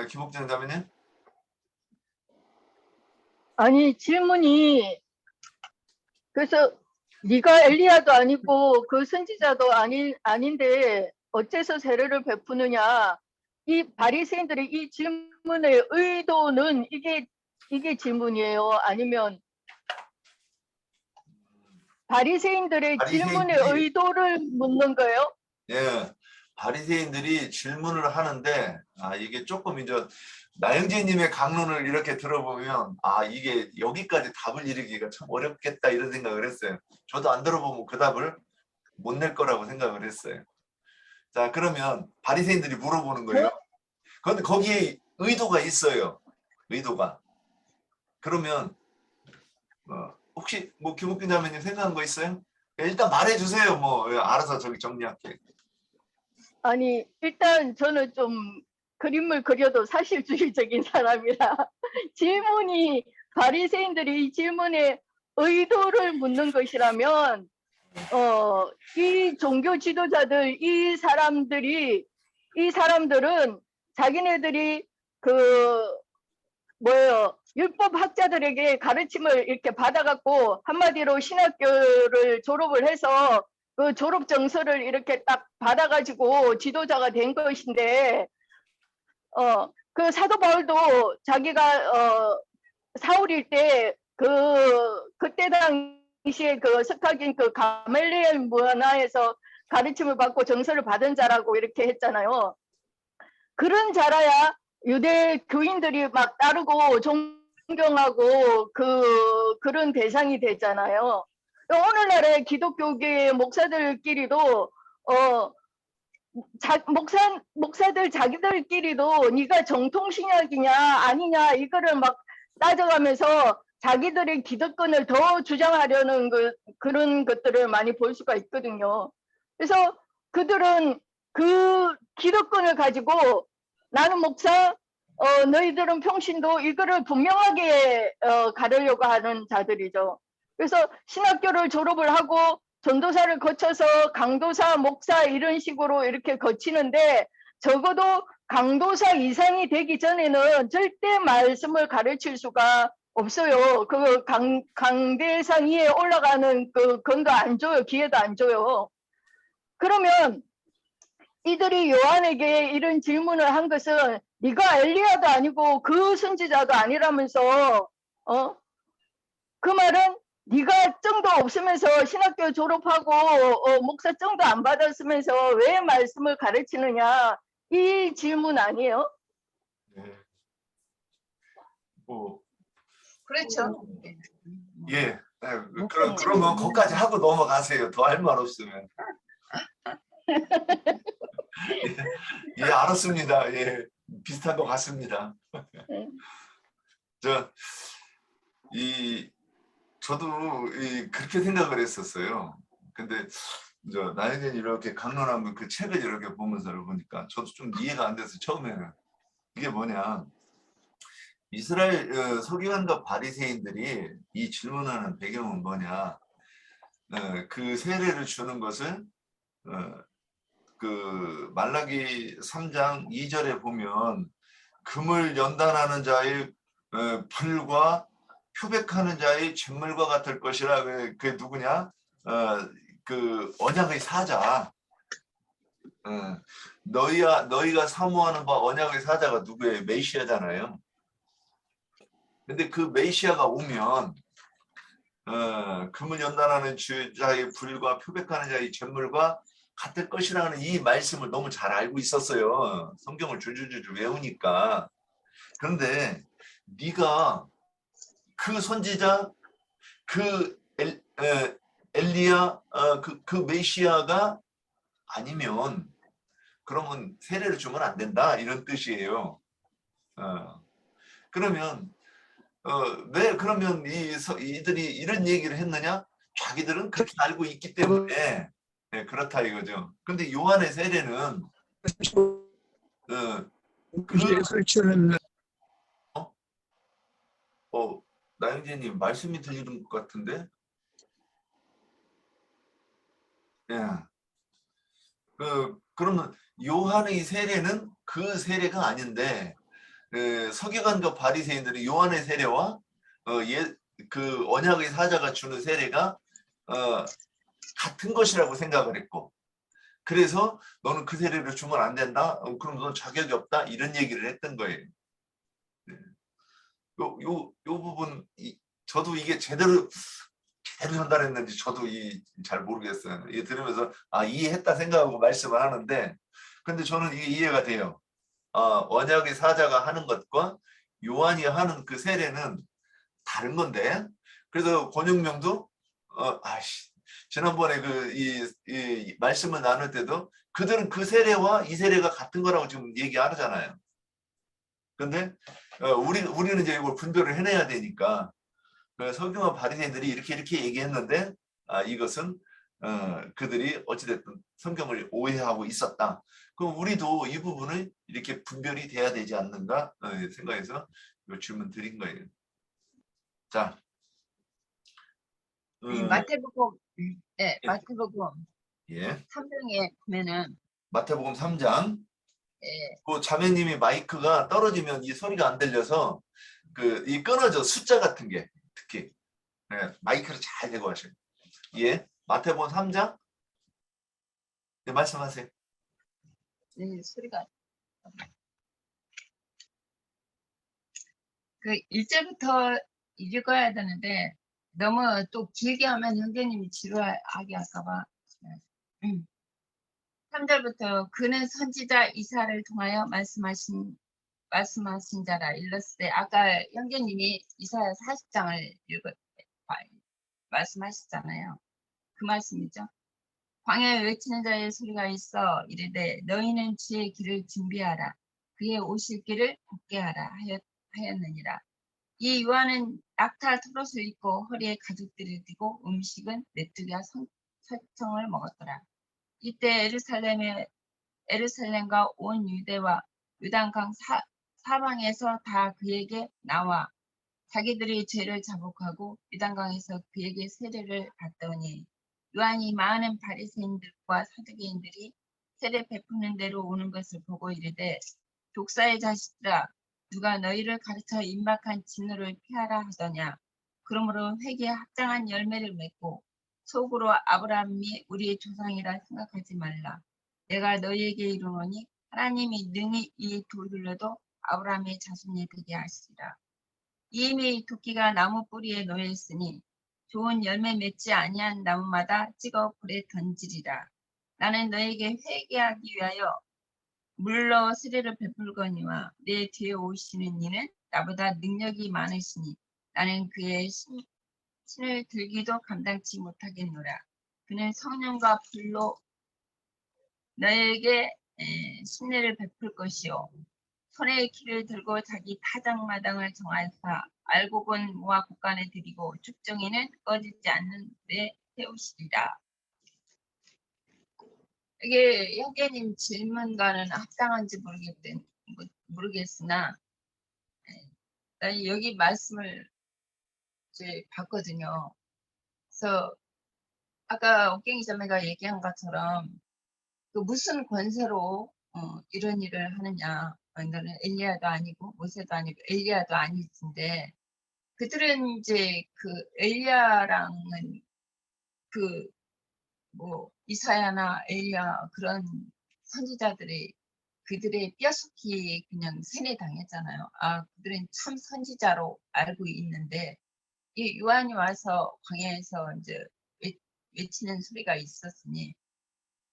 김옥진 자매님. 아니 질문이 그래서 네가 엘리야도 아니고 그 선지자도 아닌데 어째서 세례를 베푸느냐, 이 바리새인들의 이 질문의 의도는 이게 질문이에요? 아니면 바리새인들의 질문의 의도를 묻는 거예요? 예, 바리새인들이 질문을 하는데 이게 조금 이제 나영재님의 강론을 이렇게 들어보면 이게 여기까지 답을 이루기가 참 어렵겠다 이런 생각을 했어요. 저도 안 들어보면 그 답을 못 낼 거라고 생각을 했어요. 자, 그러면 바리새인들이 물어보는 거예요. 그런데 거기에 의도가 있어요. 의도가. 그러면 혹시 뭐 김옥균 자매님 생각한 거 있어요? 일단 말해주세요. 알아서 저기 정리할게. 아니 일단 저는 좀 그림을 그려도 사실주의적인 사람이라 질문이 바리새인들이 이 질문에 의도를 묻는 것이라면 이 종교 지도자들 이 사람들은 자기네들이 율법 학자들에게 가르침을 이렇게 받아갖고 한마디로 신학교를 졸업을 해서 그 졸업證서를 이렇게 딱 받아가지고 지도자가 된 것인데, 그 사도 바울도 자기가 사울일 때 그때 당시에 그 스카긴 그 가멜리엘 문화에서 가르침을 받고 정서를 받은 자라고 이렇게 했잖아요. 그런 자라야 유대 교인들이 막 따르고 존경하고 그런 대상이 되잖아요. 오늘날의 기독교계 목사들끼리도 목사들 자기들끼리도 네가 정통신약이냐 아니냐 이거를 막 따져가면서 자기들의 기득권을 더 주장하려는 그런 것들을 많이 볼 수가 있거든요. 그래서 그들은 그 기득권을 가지고 나는 목사, 너희들은 평신도 이거를 분명하게 가르려고 하는 자들이죠. 그래서 신학교를 졸업을 하고 전도사를 거쳐서 강도사, 목사 이런 식으로 이렇게 거치는데 적어도 강도사 이상이 되기 전에는 절대 말씀을 가르칠 수가 없어요. 그 강대상 위에 올라가는 건거 안 줘요. 기회도 안 줘요. 그러면 이들이 요한에게 이런 질문을 한 것은 네가 엘리야도 아니고 그 선지자도 아니라면서 그 말은 네가 정도 없으면서 신학교 졸업하고 목사 정도 안 받았으면서 왜 말씀을 가르치느냐, 이 질문 아니에요? 뭐, 그렇죠. 예. 그러면 거기까지 하고 넘어가세요. 더 할 말 없으면. 예, 알았습니다. 예, 비슷한 것 같습니다. 저도 그렇게 생각을 했었어요. 근데 나에겐 이렇게 강론하면 그 책을 이렇게 보면서 보니까 저도 좀 이해가 안 돼서 처음에는 이게 뭐냐, 이스라엘 서기관과 바리새인들이 이 질문하는 배경은 뭐냐, 그 세례를 주는 것은 그 말라기 3장 2절에 보면 금을 연단하는 자의 불과 표백하는 자의 잿물과 같을 것이라. 그게 누구냐? 그 언약의 사자. 너희가 사모하는 바 언약의 사자가 누구예요? 메시아잖아요. 근데 그 메시아가 오면 금을 연단하는 자의 불과 표백하는 자의 잿물과 같을 것이라는 이 말씀을 너무 잘 알고 있었어요. 성경을 줄줄줄 외우니까. 그런데 네가 그 선지자, 그 엘리야, 그 메시아가 아니면 그러면 세례를 주면 안 된다, 이런 뜻이에요. 그러면 왜 그러면 이들이 이런 얘기를 했느냐? 자기들은 그렇게 알고 있기 때문에 그렇다 이거죠. 근데 요한의 세례는 설치는 나영재님 말씀이 들리는 것 같은데, 예. 그러면 요한의 세례는 그 세례가 아닌데, 서기관과 바리새인들이 요한의 세례와 그 언약의 사자가 주는 세례가 같은 것이라고 생각을 했고, 그래서 너는 그 세례를 주면 안 된다. 그럼 넌 자격이 없다. 이런 얘기를 했던 거예요. 요 부분 저도 이게 제대로 전달했는지 저도 잘 모르겠어요. 이게 들으면서 이해했다 생각하고 말씀을 하는데, 근데 저는 이게 이해가 돼요. 언약의 사자가 하는 것과 요한이 하는 그 세례는 다른 건데, 그래서 권영명도 지난번에 이 말씀을 나눌 때도 그들은 그 세례와 이 세례가 같은 거라고 지금 얘기하잖아요. 근데 우리는 이제 이걸 분별을 해내야 되니까, 서기관 바리새인들이 이렇게 얘기했는데 이것은 그들이 어찌됐든 성경을 오해하고 있었다. 그럼 우리도 이 부분을 이렇게 분별이 돼야 되지 않는가 생각해서 이 질문 드린 거예요. 자, 마태복음, 네, 마태복음 예, 3장에 보면은 마태복음 3장. 예, 그 자매님이 마이크가 떨어지면 이 소리가 안 들려서 이 끊어져, 숫자 같은 게 특히. 마이크를 잘 대고 하셔요. 예, 마태복음 3장. 네, 말씀하세요. 소리가 그 1절부터 읽어야 되는데 너무 또 길게 하면 형제님이 지루하게 할까봐. 3절부터 그는 선지자 이사를 통하여 말씀하신 자라 일렀을 아까 형제님이 이사야 40장을 말씀하셨잖아요. 그 말씀이죠. 광야에 외치는 자의 소리가 있어 이르되 너희는 주의 길을 준비하라. 그의 오실 길을 걷게 하라 하였느니라. 이 요한은 낙타 털옷을 입고 허리에 가죽들을 띠고 음식은 메뚜기와 설청을 먹었더라. 이때 에루살렘과 온 유대와 요단강 사방에서 다 그에게 나와 자기들이 죄를 자복하고 요단강에서 그에게 세례를 받더니 요한이 많은 바리새인들과 사두개인들이 세례 베푸는 대로 오는 것을 보고 이르되 독사의 자식들아 누가 너희를 가르쳐 임박한 진노를 피하라 하더냐. 그러므로 회개에 합당한 열매를 맺고 속으로 아브라함이 우리의 조상이라 생각하지 말라. 내가 너희에게 이르노니 하나님이 능히 이 돌들로도 아브라함의 자손이 되게 하시리라. 이미 도끼가 나무 뿌리에 놓여 있으니 좋은 열매 맺지 아니한 나무마다 찍어 불에 던지리라. 나는 너에게 회개하기 위하여 물로 세례를 베풀거니와 내 뒤에 오시는 이는 나보다 능력이 많으시니 나는 그의 신을 들기도 감당치 못하겠노라. 그는 성령과 불로 너에게 신뢰를 베풀 것이요 손에 키를 들고 자기 타작마당을 정하사 알고 본 모아 국간에 드리고 축정에는 꺼지지 않는 데 세우시리라. 이게 형제님 질문과는 합당한지 모르겠으나 나 여기 말씀을 이제 봤거든요. 그래서 아까 옥경이 자매가 얘기한 것처럼 그 무슨 권세로 이런 일을 하느냐. 너는 엘리야도 아니고 모세도 아니고 엘리야도 아니신데 그들은 이제 그 엘리야랑은 그 뭐 이사야나 엘리야 그런 선지자들이 그들의 뼈속히 그냥 세뇌당했잖아요. 아, 그들은 참 선지자로 알고 있는데 이 요한이 와서 광야에서 이제 외치는 소리가 있었으니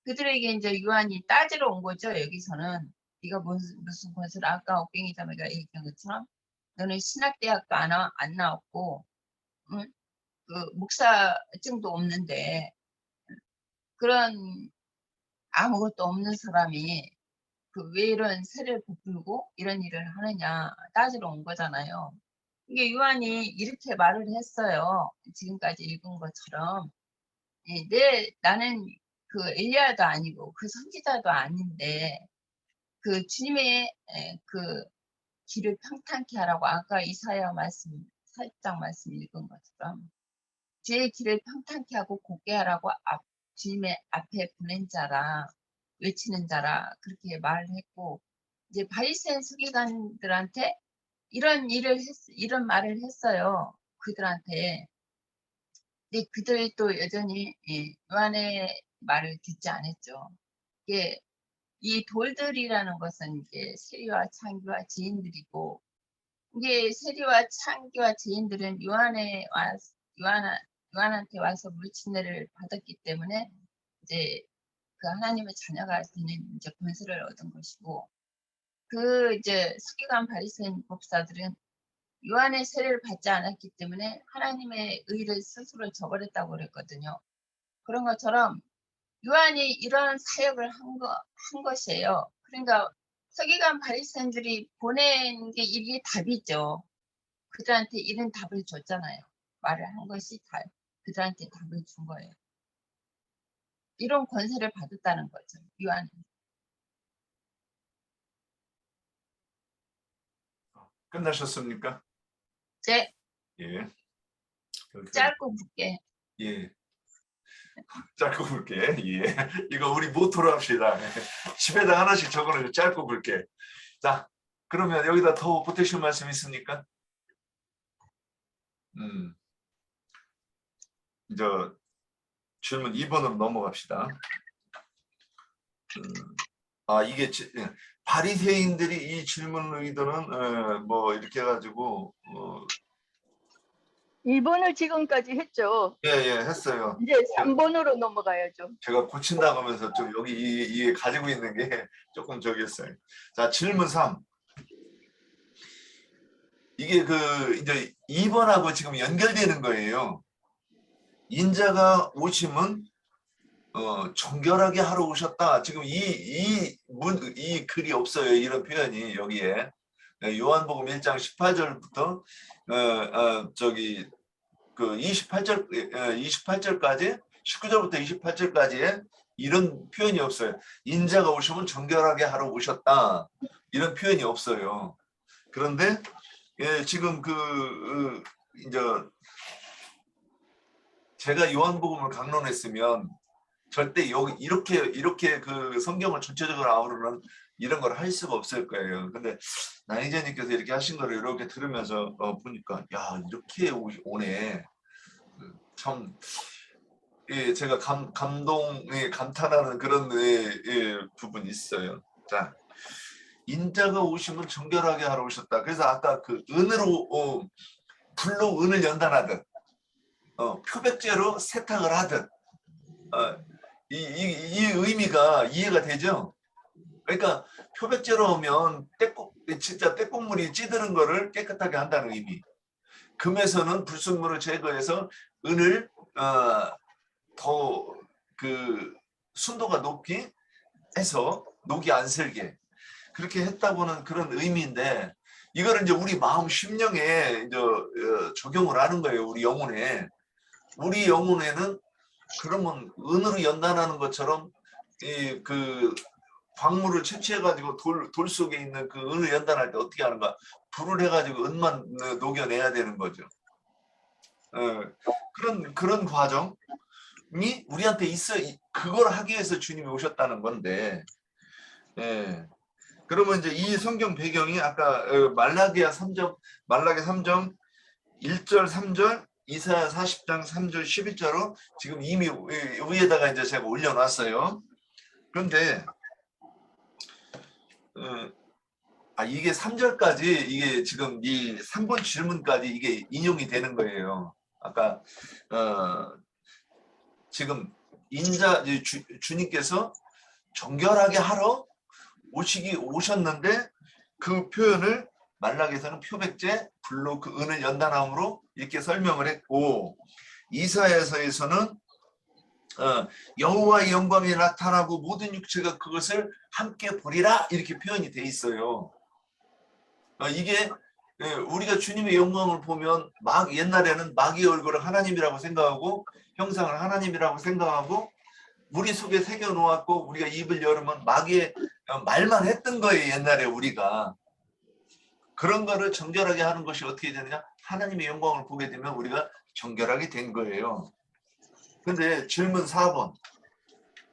그들에게 이제 요한이 따지러 온 거죠. 여기서는 네가 무슨 것을 아까 옥경이 자매가 얘기한 것처럼 너는 신학대학도 안 나왔고 응? 그 목사증도 없는데 그런 아무것도 없는 사람이 그 왜 이런 세를 베풀고 이런 일을 하느냐 따지러 온 거잖아요. 이게 요한이 이렇게 말을 했어요. 지금까지 읽은 것처럼 나는 그 엘리야도 아니고 그 선지자도 아닌데 그 주님의 그 길을 평탄케 하라고 아까 이사야 살짝 말씀 읽은 것처럼 제 길을 평탄케 하고 곧게 하라고 주님의 앞에 보낸 자라 외치는 자라 그렇게 말을 했고 이제 바리새인 서기관들한테 이런 말을 했어요. 그들한테. 근데 그들이 또 여전히 요한의 말을 듣지 않았죠. 이게 이 돌들이라는 것은 이게 세리와 창기와 죄인들이고 이게 세리와 창기와 죄인들은 요한한테 와서 물친례를 받았기 때문에 이제 그 하나님의 자녀가 되는 이제 권세를 얻은 것이고 그 이제 서기관 바리새인 법사들은 요한의 세례를 받지 않았기 때문에 하나님의 의를 스스로 저버렸다고 그랬거든요. 그런 것처럼 요한이 이런 사역을 한 것이에요. 그러니까 서기관 바리새인들이 보낸 게 이게 답이죠. 그들한테 이런 답을 줬잖아요. 말을 한 것이 그들한테 답을 준 거예요. 이런 권세를 받았다는 거죠. 요한은. 끝나셨습니까? 네. 예. 짧고 굵게. 예. 짧고 굵게. 예. 이거 우리 모토로 합시다. 10회당 하나씩 적어놓으면 짧고 굵게. 자, 그러면 여기다 더 보태실 말씀 있습니까? 이제 질문 2번으로 넘어갑시다. 이게 바리새인들이 이 질문 의도는 뭐 이렇게 해가지고 2번을 지금까지 했죠. 예, 했어요. 이제 3번으로 넘어가야죠. 제가 고친다고 하면서 좀 여기 이게 가지고 있는 게 조금 저기였어요. 자, 질문 3. 이게 이제 2번하고 지금 연결되는 거예요. 인자가 오심은 정결하게 하러 오셨다. 지금 이 글이 없어요. 이런 표현이 여기에. 요한복음 1장 18절부터 저기 그 28절까지 19절부터 28절까지에 이런 표현이 없어요. 인자가 오시면 정결하게 하러 오셨다. 이런 표현이 없어요. 그런데 지금 이제 제가 요한복음을 강론했으면 절대 여기 이렇게 그 성경을 전체적으로 아우르는 이런 걸 할 수가 없을 거예요. 근데 나이제님께서 이렇게 하신 거를 이렇게 들으면서 보니까 야 이렇게 오네. 참 제가 감탄하는 그런 부분이 있어요. 자, 인자가 오시면 정결하게 하러 오셨다. 그래서 아까 그 은으로 불로 은을 연단하듯 표백제로 세탁을 하듯 이 의미가 이해가 되죠? 그러니까 표백제로 하면 진짜 떼국물이 찌드는 거를 깨끗하게 한다는 의미. 금에서는 불순물을 제거해서 은을 더 그 순도가 높게 해서 녹이 안 슬게 그렇게 했다고는 그런 의미인데, 이거를 이제 우리 마음 심령에 이제 적용을 하는 거예요. 우리 영혼에. 우리 영혼에는 그러면 은으로 연단하는 것처럼 이 그 광물을 채취해 가지고 돌 속에 있는 그 은을 연단할 때 어떻게 하는가? 불을 해 가지고 은만 녹여내야 되는 거죠. 그런 과정이 우리한테 있어. 그걸 하기 위해서 주님이 오셨다는 건데. 예. 그러면 이제 이 성경 배경이 아까 말라기야 3장, 말라기 3장 1절 3절, 이사야 40장 3절 11절로 지금 이미 위에다가 이제 제가 올려놨어요. 그런데 이게 3절까지 이게 지금 이 3번 질문까지 이게 인용이 되는 거예요. 아까 지금 주님께서 정결하게 하러 오셨는데 그 표현을 말라기에서는 표백제, 불로 그 은을 연단함으로 이렇게 설명을 했고, 이사야서에서는 여호와의 영광이 나타나고 모든 육체가 그것을 함께 보리라 이렇게 표현이 돼 있어요. 이게 우리가 주님의 영광을 보면 옛날에는 마귀의 얼굴을 하나님이라고 생각하고 형상을 하나님이라고 생각하고 우리 속에 새겨 놓았고, 우리가 입을 열으면 마귀의 말만 했던 거예요. 옛날에 우리가 그런 거를 정결하게 하는 것이 어떻게 되느냐? 하나님의 영광을 보게 되면 우리가 정결하게 된 거예요. 근데 질문 4번.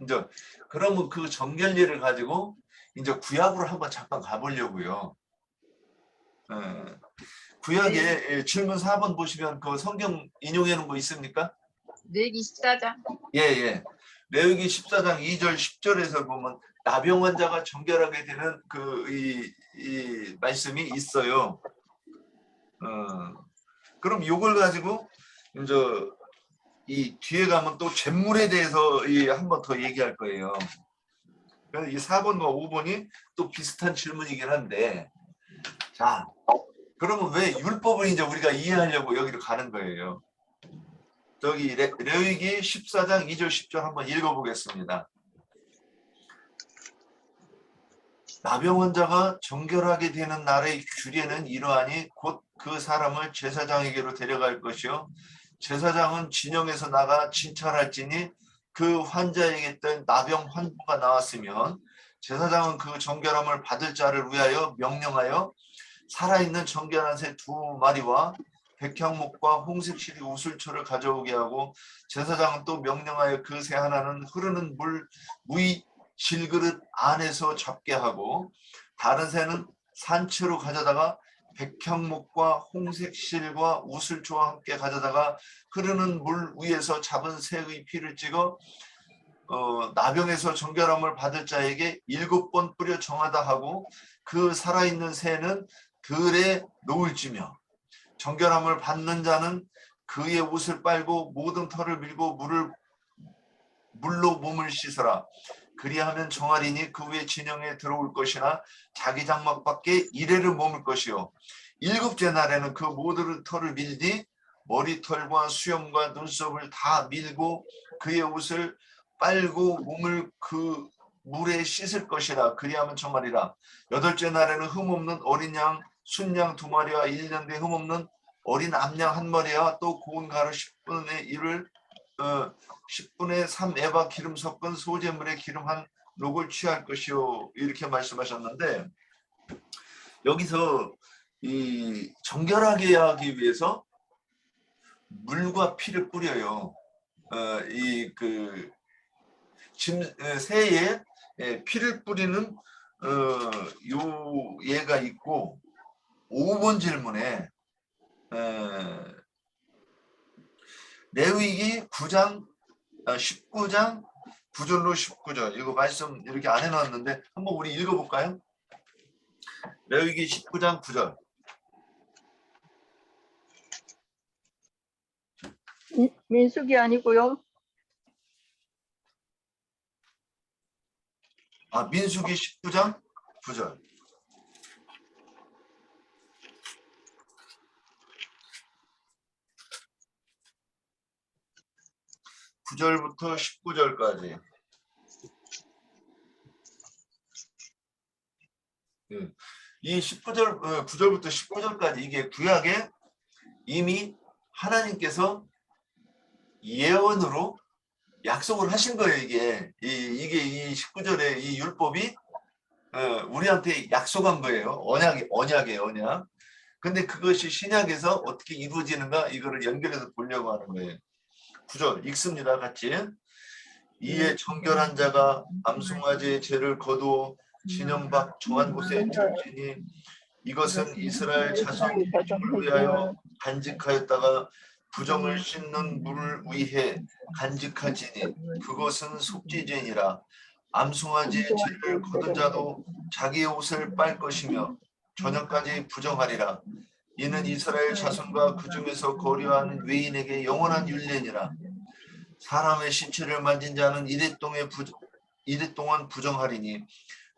이제 그러면 그 정결리를 가지고 이제 구약으로 한번 잠깐 가보려고요. 구약에 질문 4번 보시면 그 성경 인용해 놓은 거 있습니까? 레위기 14장. 예. 레위기 14장 2절 10절에서 보면 나병 환자가 정결하게 되는 이 말씀이 있어요. 그럼 요걸 가지고 이제 이 뒤에 가면 또 잿물에 대해서 한 번 더 얘기할 거예요. 그래서 이 4번과 5번이 또 비슷한 질문이긴 한데, 자, 그러면 왜 율법을 이제 우리가 이해하려고 여기로 가는 거예요? 저기 레위기 14장 2절 10절 한번 읽어보겠습니다. 나병 환자가 정결하게 되는 날의 규례는 이러하니 곧 그 사람을 제사장에게로 데려갈 것이요 제사장은 진영에서 나가 진찰할지니 그 환자에게 있던 나병 환부가 나왔으면 제사장은 그 정결함을 받을 자를 위하여 명령하여 살아있는 정결한 새 2마리와 백향목과 홍색실이 우슬초를 가져오게 하고, 제사장은 또 명령하여 그 새 하나는 흐르는 무의 질그릇 안에서 잡게 하고, 다른 새는 산채로 가져다가 백향목과 홍색실과 우슬초와 함께 가져다가 흐르는 물 위에서 잡은 새의 피를 찍어 나병에서 정결함을 받을 자에게 7번 뿌려 정하다 하고, 그 살아있는 새는 들에 놓을지며 정결함을 받는 자는 그의 옷을 빨고 모든 털을 밀고 물로 몸을 씻어라. 그리하면 정하리니 그 후에 진영에 들어올 것이나 자기 장막 밖에 이래를 머물 것이요 7째 날에는 그 모든 털을 밀디 머리털과 수염과 눈썹을 다 밀고 그의 옷을 빨고 몸을 그 물에 씻을 것이라. 그리하면 정하리라. 8째 날에는 흠없는 어린 양 순양 2마리와 1년 된 흠없는 어린 암양 1마리와 또 고운 가루 10분의 1을 10분의 3 에바 기름 섞은 소재물에 기름 한 녹을 취할 것이요 이렇게 말씀하셨는데, 여기서 이 정결하게 하기 위해서 물과 피를 뿌려요. 새에 피를 뿌리는 요 예가 있고, 5번 질문에 레위기 9장 19장 9절로 19절 이거 말씀 이렇게 안 해놨는데 한번 우리 읽어볼까요? 레위기 19장 9절. 민수기 아니고요. 민수기 19장 9절. (9절부터) (19절까지) 이 19절, 9절부터 19절까지 이게 구약에 이미 하나님께서 예언으로 약속을 하신 거예요. 이게 이 19절에 이 율법이 우리한테 약속한 거예요. 언약이에요, 언약. 근데 그것이 신약에서 어떻게 이루어지는가 이거를 연결해서 보려고 하는 거예요. 9절 읽습니다. 같이. 이에 정결한 자가 암송아지의 죄를 거두어 진영 밖 정한 곳에 둘지니 이것은 이스라엘 자손을 위하여 간직하였다가 부정을 씻는 물을 위해 간직하지니 그것은 속죄죄니라. 암송아지의 죄를 거둔 자도 자기의 옷을 빨 것이며 저녁까지 부정하리라. 이는 이스라엘 자손과 그 중에서 거류하는 외인에게 영원한 율례니라. 사람의 신체를 만진 자는 이래 동안 부정하리니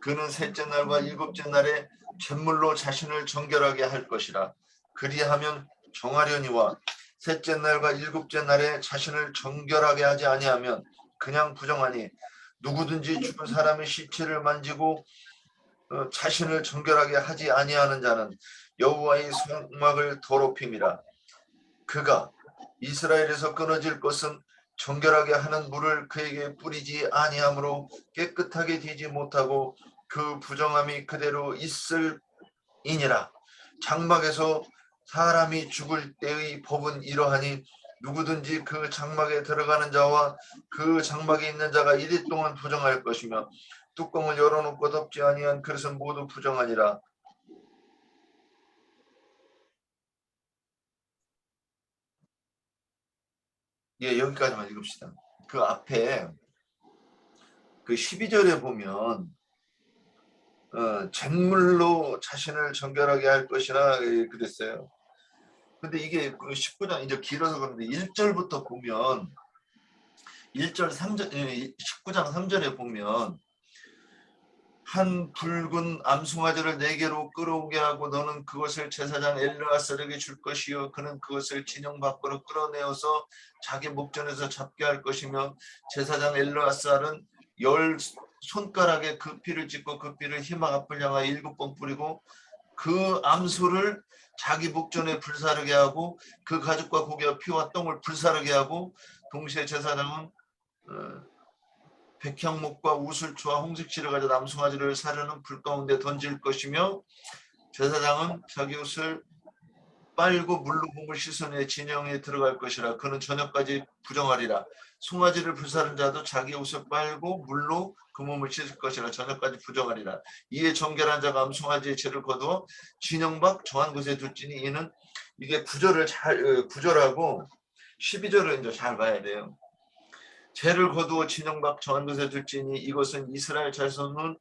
그는 셋째 날과 일곱째 날에 잿물로 자신을 정결하게 할 것이라. 그리하면 정하려니와 셋째 날과 일곱째 날에 자신을 정결하게 하지 아니하면 그냥 부정하니 누구든지 죽은 사람의 시체를 만지고 자신을 정결하게 하지 아니하는 자는 여호와의 성막을 더럽힘이라. 그가 이스라엘에서 끊어질 것은 정결하게 하는 물을 그에게 뿌리지 아니하므로 깨끗하게 되지 못하고 그 부정함이 그대로 있을이니라. 장막에서 사람이 죽을 때의 법은 이러하니 누구든지 그 장막에 들어가는 자와 그 장막에 있는 자가 이래 동안 부정할 것이며 뚜껑을 열어놓고 덮지 아니한 그릇은 모두 부정하니라. 여기까지만 읽읍시다. 그 앞에 그 12절에 보면 잿물로 자신을 정결하게 할 것이라 그랬어요. 근데 이게 19장 이제 길어서 그런데 1절부터 보면 1절 3절 19장 3절에 보면 한 붉은 암송아지를 4개로 끌어오게 하고 너는 그것을 제사장 엘르아살에게 줄 것이요 그는 그것을 진영 밖으로 끌어내어서 자기 목전에서 잡게 할 것이며 제사장 엘르아살은 10손가락에 그 피를 찍고 그 피를 희막 앞을 향하여 7번 뿌리고 그 암소를 자기 목전에 불사르게 하고 그 가죽과 고기와 피와 똥을 불사르게 하고 동시에 제사장은 백향목과 우슬초와 홍색실을 가져 남송아지를 사려는 불 가운데 던질 것이며 제사장은 자기 옷을 빨고 물로 몸을 씻어내 진영에 들어갈 것이라. 그는 저녁까지 부정하리라. 송아지를 불사른 자도 자기 옷을 빨고 물로 그 몸을 씻을 것이라. 저녁까지 부정하리라. 이에 정결한 자가 암송아지의 죄를 거두어 진영 밖 정한 곳에 둘지니 이는 이게 9절하고 12절을 이제 잘 봐야 돼요. 죄를 거두어 진영 밖 정한 곳에 둘지니 이것은 이스라엘 자손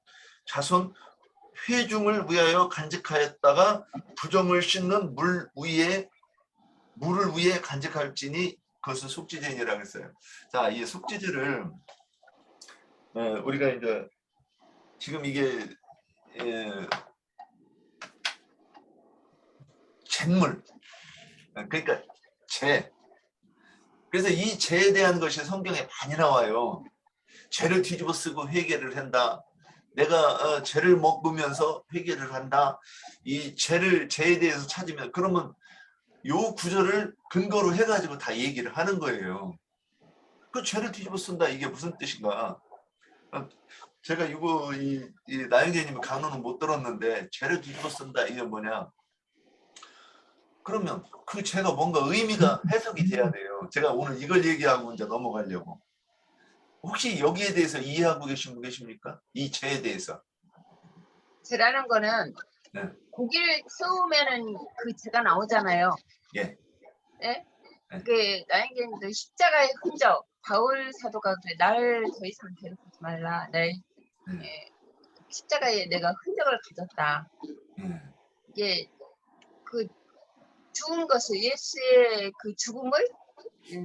회중을 위하여 간직하였다가 부정을 씻는 물을 위해 간직할지니 그것은 속죄제니라고 했어요. 자, 이 속죄제를 우리가 이제 지금 이게 잿물, 그러니까 죄. 그래서 이 죄에 대한 것이 성경에 많이 나와요. 죄를 뒤집어 쓰고 회개를 한다. 내가 죄를 먹으면서 회개를 한다. 이 죄에 대해서 찾으면 그러면 요 구절을 근거로 해가지고 다 얘기를 하는 거예요. 그 죄를 뒤집어 쓴다 이게 무슨 뜻인가? 제가 이 나영재님 강론은 못 들었는데 죄를 뒤집어 쓴다 이게 뭐냐? 그러면 그 죄가 뭔가 의미가 해석이 돼야 돼요. 제가 오늘 이걸 얘기하고 이제 넘어가려고. 혹시 여기에 대해서 이해하고 계신 분 계십니까? 이 죄에 대해서. 죄라는 거는 네. 고기를 세우면은 그 죄가 나오잖아요. 예. 네? 네. 그 나에게는 십자가의 흔적. 바울 사도가 그래, 나를 더 이상 괴롭히지 말라. 십자가에 내가 흔적을 가졌다. 이게 그 죽은 것을 예수의 그 죽음을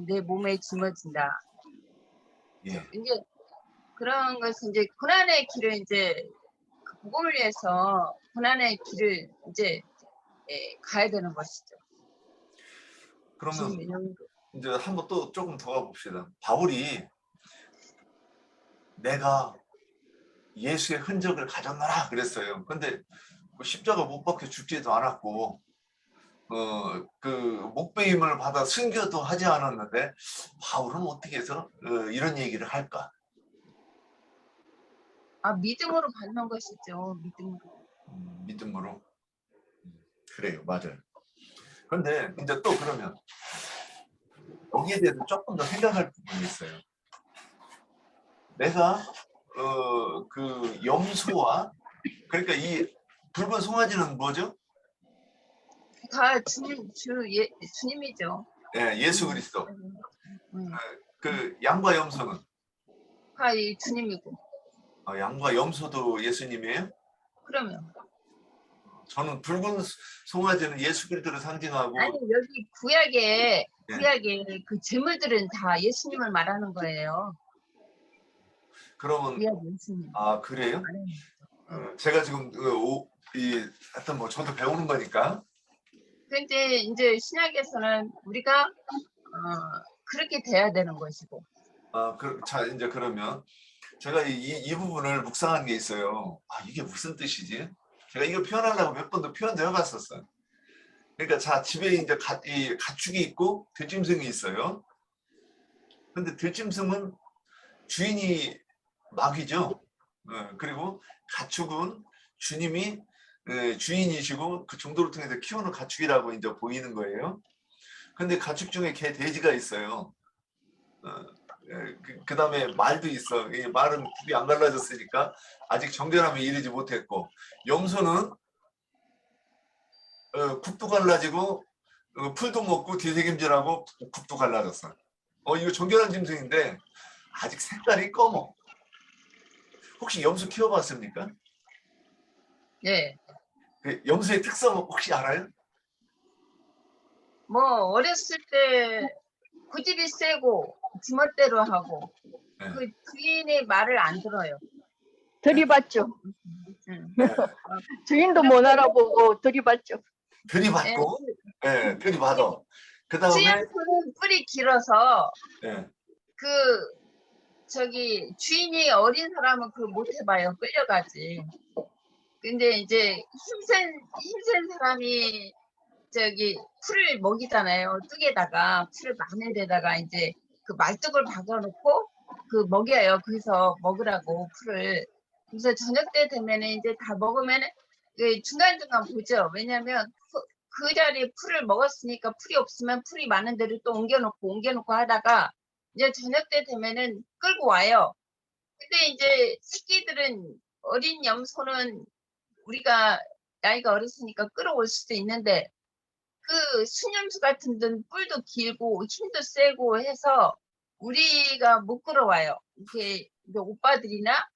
내 몸에 짊어진다. 예. 이제 그런 것은 이제 고난의 길을 이제 그 복음을 위해서 고난의 길을 이제 가야 되는 것이죠. 그러면 주님의 이제 한번 또 조금 더 가봅시다. 바울이 내가 예수의 흔적을 가졌노라 그랬어요. 근데 그 십자가 못 박혀 죽지도 않았고 그 목배임을 받아 순교도 하지 않았는데 바울은 어떻게 해서 이런 얘기를 할까? 믿음으로 받는 것이죠. 믿음으로. 믿음으로. 그래요, 맞아요. 그런데 이제 또 그러면 여기에 대해서 조금 더 생각할 부분이 있어요. 내가 그 염소와 그러니까 이 붉은 송아지는 뭐죠? 다 주님이죠. 예, 예수 그리스도. 음. 그 양과 염소는 다 이 주님이고. 양과 염소도 예수님이에요? 그러면 저는 붉은 송아지는 예수 그리스도를 상징하고 아니 여기 구약에 예. 그 제물들은 다 예수님을 말하는 거예요. 그러면 구약 예수님. 그래요? 말하는 제가 지금 하여튼 뭐 저도 배우는 거니까 근데 이제 신약에서는 우리가 그렇게 돼야 되는 것이고. 자 이제 그러면 제가 이 부분을 묵상한 게 있어요. 이게 무슨 뜻이지? 제가 이거 표현하려고 몇 번도 표현도 해봤었어요. 그러니까 자 집에 이제 이 가축이 있고 들짐승이 있어요. 근데 들짐승은 주인이 마귀죠. 그리고 가축은 주님이 주인이시고 그 정도를 통해서 키우는 가축이라고 이제 보이는 거예요. 근데 가축 중에 개, 돼지가 있어요. 그 다음에 말도 있어. 이 말은 굽이 안 갈라졌으니까 아직 정결함에 이르지 못했고, 염소는 굽도 갈라지고 풀도 먹고 뒤새김질하고 굽도 갈라졌어. 이거 정결한 짐승인데 아직 색깔이 검어. 혹시 염소 키워봤습니까? 네. 그 염소의 특성 혹시 알아요? 뭐 어렸을 때 고집이 세고 지멋대로 하고 네. 그 주인의 말을 안 들어요. 들이받죠. 응. 주인도 못 알아보고 들이받죠. 들이받고, 들이받아. 그 다음에 수염소는 뿔이 길어서 예, 저기 주인이 어린 사람은 그걸 못 해봐요. 끌려가지. 근데 이제 힘센 사람이 저기 풀을 먹이잖아요. 뚝에다가 풀을 많은 데다가 이제 그 말뚝을 박아놓고 그 먹여요. 그래서 먹으라고 풀을. 그래서 저녁 때 되면은 이제 다 먹으면 중간중간 보죠. 왜냐면 그 자리에 풀을 먹었으니까 풀이 없으면 풀이 많은 데를 또 옮겨놓고 하다가 이제 저녁 때 되면은 끌고 와요. 근데 이제 새끼들은 어린 염소는 우리가 나이가 어렸으니까 끌어올 수도 있는데 그 순염수 같은 데는 뿔도 길고 힘도 세고 해서 우리가 못 끌어와요. 이렇게 오빠들이나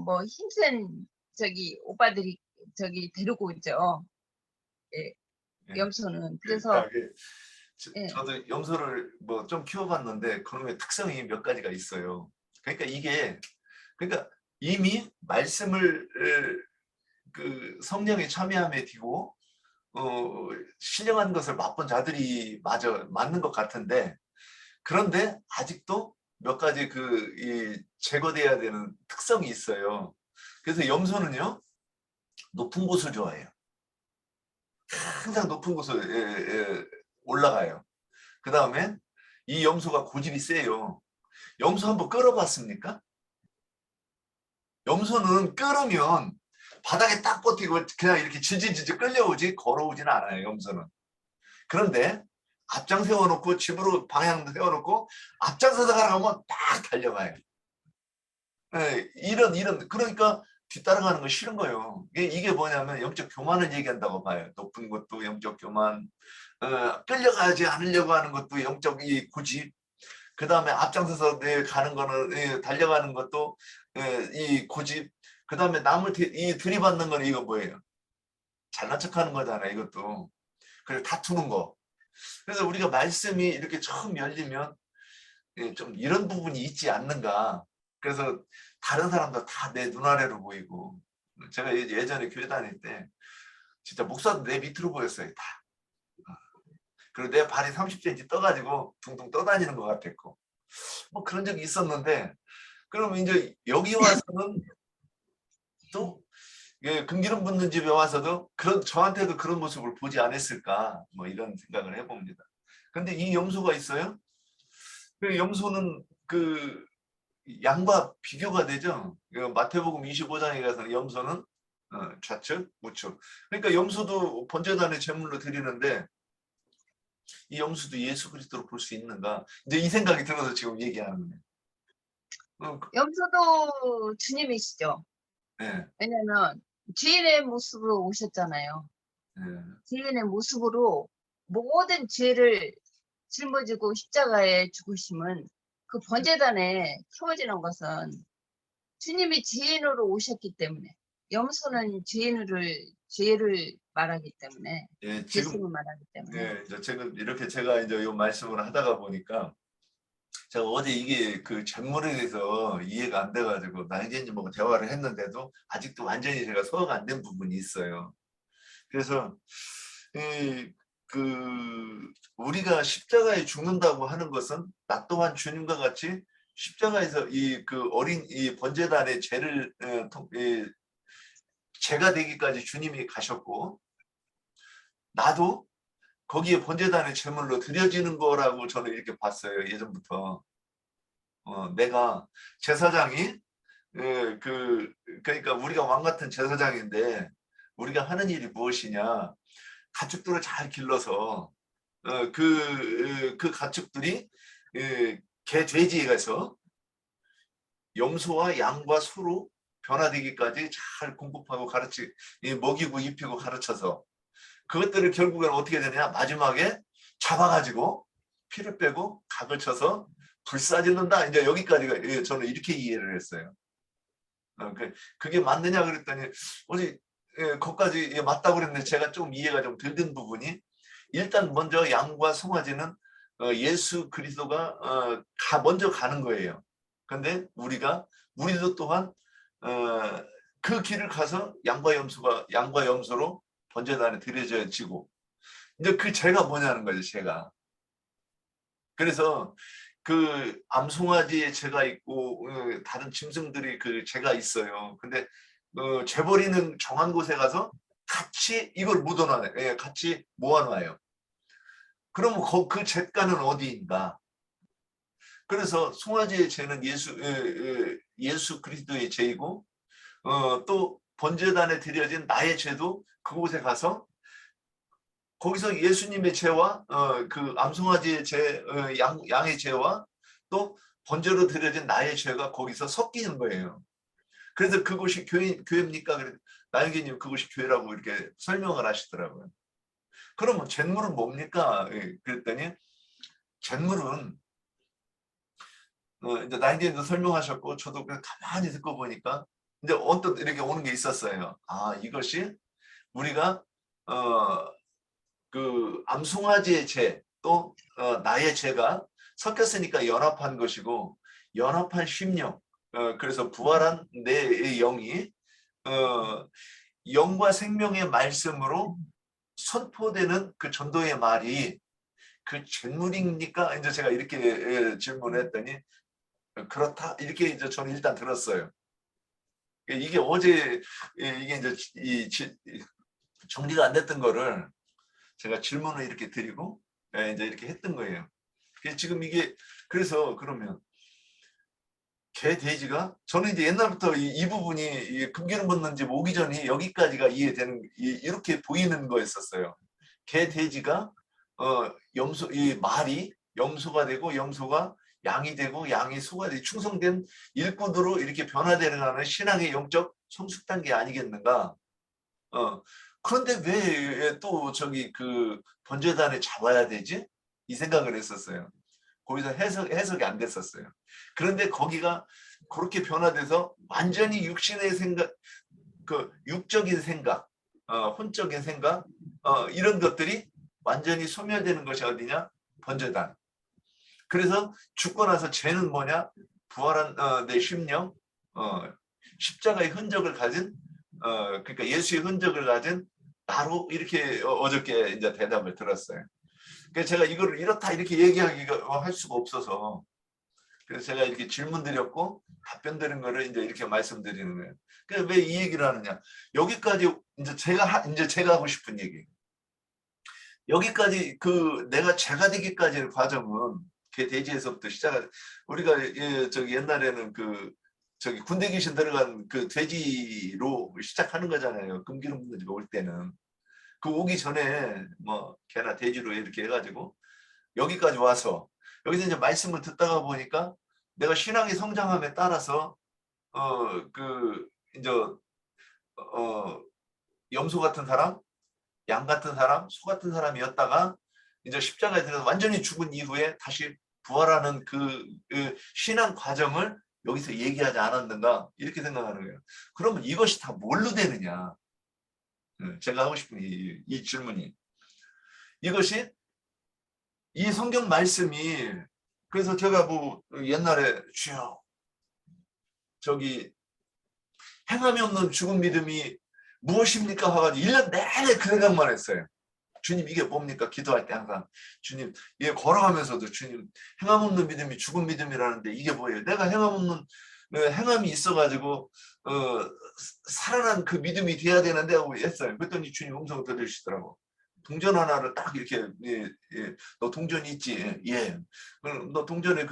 뭐 힘센 저기 오빠들이 저기 데리고 오죠. 예, 예. 염소는. 그래서 예. 저도 염소를 뭐 좀 키워봤는데 그놈의 특성이 몇 가지가 있어요. 그러니까 그러니까 이미 말씀을 그 성령의 참여함에 뒤고 신령한 것을 맛본 자들이 맞는 것 같은데, 그런데 아직도 몇 가지 제거돼야 되는 특성이 있어요. 그래서 염소는요 높은 곳을 좋아해요. 항상 높은 곳을 올라가요. 그 다음에 이 염소가 고집이 세요. 염소 한번 끌어봤습니까? 염소는 끌으면 바닥에 딱 버티고 그냥 이렇게 질질질질 끌려오지 걸어오지는 않아요, 염소는. 그런데 앞장 세워놓고 집으로 방향 세워놓고 앞장서서 가라고 하면 딱 달려가요. 이런 그러니까 뒤따라가는 거 싫은 거예요. 이게 뭐냐면 영적 교만을 얘기한다고 봐요. 높은 것도 영적 교만, 끌려가지 않으려고 하는 것도 영적 고집. 그 다음에 앞장서서 가는 거는 달려가는 것도 이 고집. 그 다음에 남을 들이받는 거는 이거 뭐예요? 잘난 척하는 거잖아요, 이것도. 그래서 다투는 거. 그래서 우리가 말씀이 이렇게 처음 열리면 좀 이런 부분이 있지 않는가. 그래서 다른 사람도 다 내 눈아래로 보이고, 제가 예전에 교회 다닐 때 진짜 목사도 내 밑으로 보였어요. 다. 그리고 내 발이 30cm 떠가지고 둥둥 떠다니는 것 같았고, 뭐 그런 적이 있었는데, 그럼 이제 여기 와서는 또 금기름 붓는 집에 와서도 저한테도 그런 모습을 보지 않았을까, 뭐 이런 생각을 해봅니다. 근데 이 염소가 있어요. 그 염소는 그 양과 비교가 되죠. 마태복음 25장에 가서 염소는 좌측, 우측. 그러니까 염소도 번제단의 제물로 드리는데 이 염소도 예수 그리스도로 볼 수 있는가? 이제 이 생각이 들어서 지금 얘기하는 거예요. 염소도 주님이시죠. 네, 왜냐면 죄인의 모습으로 오셨잖아요. 네. 죄인의 모습으로 모든 죄를 짊어지고 십자가에 죽으심은 그 번제단에 태워지는 것은 주님이 죄인으로 오셨기 때문에, 염소는 죄를 말하기 때문에, 예, 죄성을 지금 말하기 때문에. 예, 이제 지금 이렇게 제가 이제 요 말씀을 하다가 보니까 제가 어제 이게 그 제물에 대해서 이해가 안 돼가지고 나이제님 뭐 대화를 했는데도 아직도 완전히 제가 소화가 안 된 부분이 있어요. 그래서 우리가 십자가에 죽는다고 하는 것은 나 또한 주님과 같이 십자가에서 이 어린 이 번제단의 죄를 죄가 되기까지 주님이 가셨고, 나도 거기에 번제단의 제물로 드려지는 거라고 저는 이렇게 봤어요. 예전부터. 내가 제사장이 그러니까 우리가 왕 같은 제사장인데 우리가 하는 일이 무엇이냐? 가축들을 잘 길러서 그 가축들이 개, 돼지에 가서 염소와 양과 소로 변화되기까지 잘 공급하고 먹이고 입히고 가르쳐서 그것들을 결국엔 어떻게 되냐? 마지막에 잡아가지고 피를 빼고 각을 쳐서 불사짓는다. 이제 여기까지가 저는 이렇게 이해를 했어요. 그게 맞느냐 그랬더니 어제 거기까지 맞다고 그랬는데 제가 좀 이해가 좀 덜 된 부분이, 일단 먼저 양과 송아지는 예수 그리스도가 먼저 가는 거예요. 근데 우리도 또한 그 길을 가서 양과 염소로 번제단에 드려지고, 이제 그 죄가 뭐냐는 거죠, 죄가. 그래서 그 암송아지의 죄가 있고 다른 짐승들이 그 죄가 있어요. 근데 죄 버리는 정한 곳에 가서 같이 이걸 묻어놔요. 예, 같이 모아놔요. 그러면 그 죄가는 어디인가? 그래서 송아지의 죄는 예수 그리스도의 죄이고, 또 번제단에 드려진 나의 죄도 그곳에 가서 거기서 예수님의 죄와 그 암송아지의 죄, 양의 죄와 또 번제로 드려진 나의 죄가 거기서 섞이는 거예요. 그래서 그곳이 교회입니까? 나영기님 그곳이 교회라고 이렇게 설명을 하시더라고요. 그러면 잿물은 뭡니까? 그랬더니 잿물은 이제 나영기님도 설명하셨고 저도 그냥 가만히 듣고 보니까 이제 언뜻 이렇게 오는 게 있었어요. 아, 이것이 우리가 그 암송아지의 죄, 또 나의 죄가 섞였으니까 연합한 것이고, 연합한 심령, 그래서 부활한 내 영이 영과 생명의 말씀으로 선포되는 그 전도의 말이 그 잿물입니까? 이제 제가 이렇게 질문했더니 그렇다, 이렇게 이제 저는 일단 들었어요. 이게 어제 이게 이제 정리가 안 됐던 거를 제가 질문을 이렇게 드리고 이제 이렇게 했던 거예요. 지금 이게 그래서 그러면 개, 돼지가 저는 이제 옛날부터 이 부분이 금기름 붓는 집 오기 전에 여기까지가 이해되는 이렇게 보이는 거였었어요. 개, 돼지가 이 말이 염소가 되고 염소가 양이 되고 양이 소가 되고 충성된 일꾼으로 이렇게 변화되는 신앙의 영적 성숙 단계 아니겠는가? 그런데 왜 또 저기 그 번제단에 잡아야 되지? 이 생각을 했었어요. 거기서 해석이 안 됐었어요. 그런데 거기가 그렇게 변화돼서 완전히 육신의 생각, 그 육적인 생각, 혼적인 생각, 이런 것들이 완전히 소멸되는 것이 어디냐? 번제단. 그래서 죽고 나서 죄는 뭐냐? 부활한 내 심령, 십자가의 흔적을 가진, 그러니까 예수의 흔적을 가진 나로 이렇게 어저께 이제 대답을 들었어요. 그래서 제가 이거를 이렇다 이렇게 얘기하기가 할 수가 없어서, 그래서 제가 이렇게 질문 드렸고 답변 드린 거를 이제 이렇게 말씀드리는 거예요. 그래서 왜 이 얘기를 하느냐? 여기까지 이제 제가 하고 싶은 얘기. 여기까지 내가 제가 되기까지의 과정은 대지에서부터 시작. 우리가 저기 옛날에는 저기 군대 귀신 들어간 돼지로 시작하는 거잖아요. 금기름 문제가 올 때는. 오기 전에 뭐 개나 돼지로 이렇게 해가지고 여기까지 와서 여기서 이제 말씀을 듣다가 보니까 내가 신앙의 성장함에 따라서 이제 염소 같은 사람, 양 같은 사람, 소 같은 사람이었다가 이제 십자가에 들어서 완전히 죽은 이후에 다시 부활하는 그 신앙 과정을 여기서 얘기하지 않았는가 이렇게 생각하는 거예요. 그러면 이것이 다 뭘로 되느냐? 제가 하고 싶은 이 질문이, 이것이 이 성경 말씀이, 그래서 제가 뭐 옛날에 주여 저기 행함이 없는 죽은 믿음이 무엇입니까 하가지고 1년 내내 그 생각만 했어요. 주님 이게 뭡니까? 기도할 때 항상 주님, 이게 걸어가면서도 주님 행함 없는 믿음이 죽은 믿음이라는데 이게 뭐예요? 내가 행함이 있어가지고 살아난 그 믿음이 돼야 되는데 하고 했어요. 그랬더니 주님 음성을 들으시더라고. 동전 하나를 딱 이렇게, 너 동전이 있지? 예. 그럼 너 동전에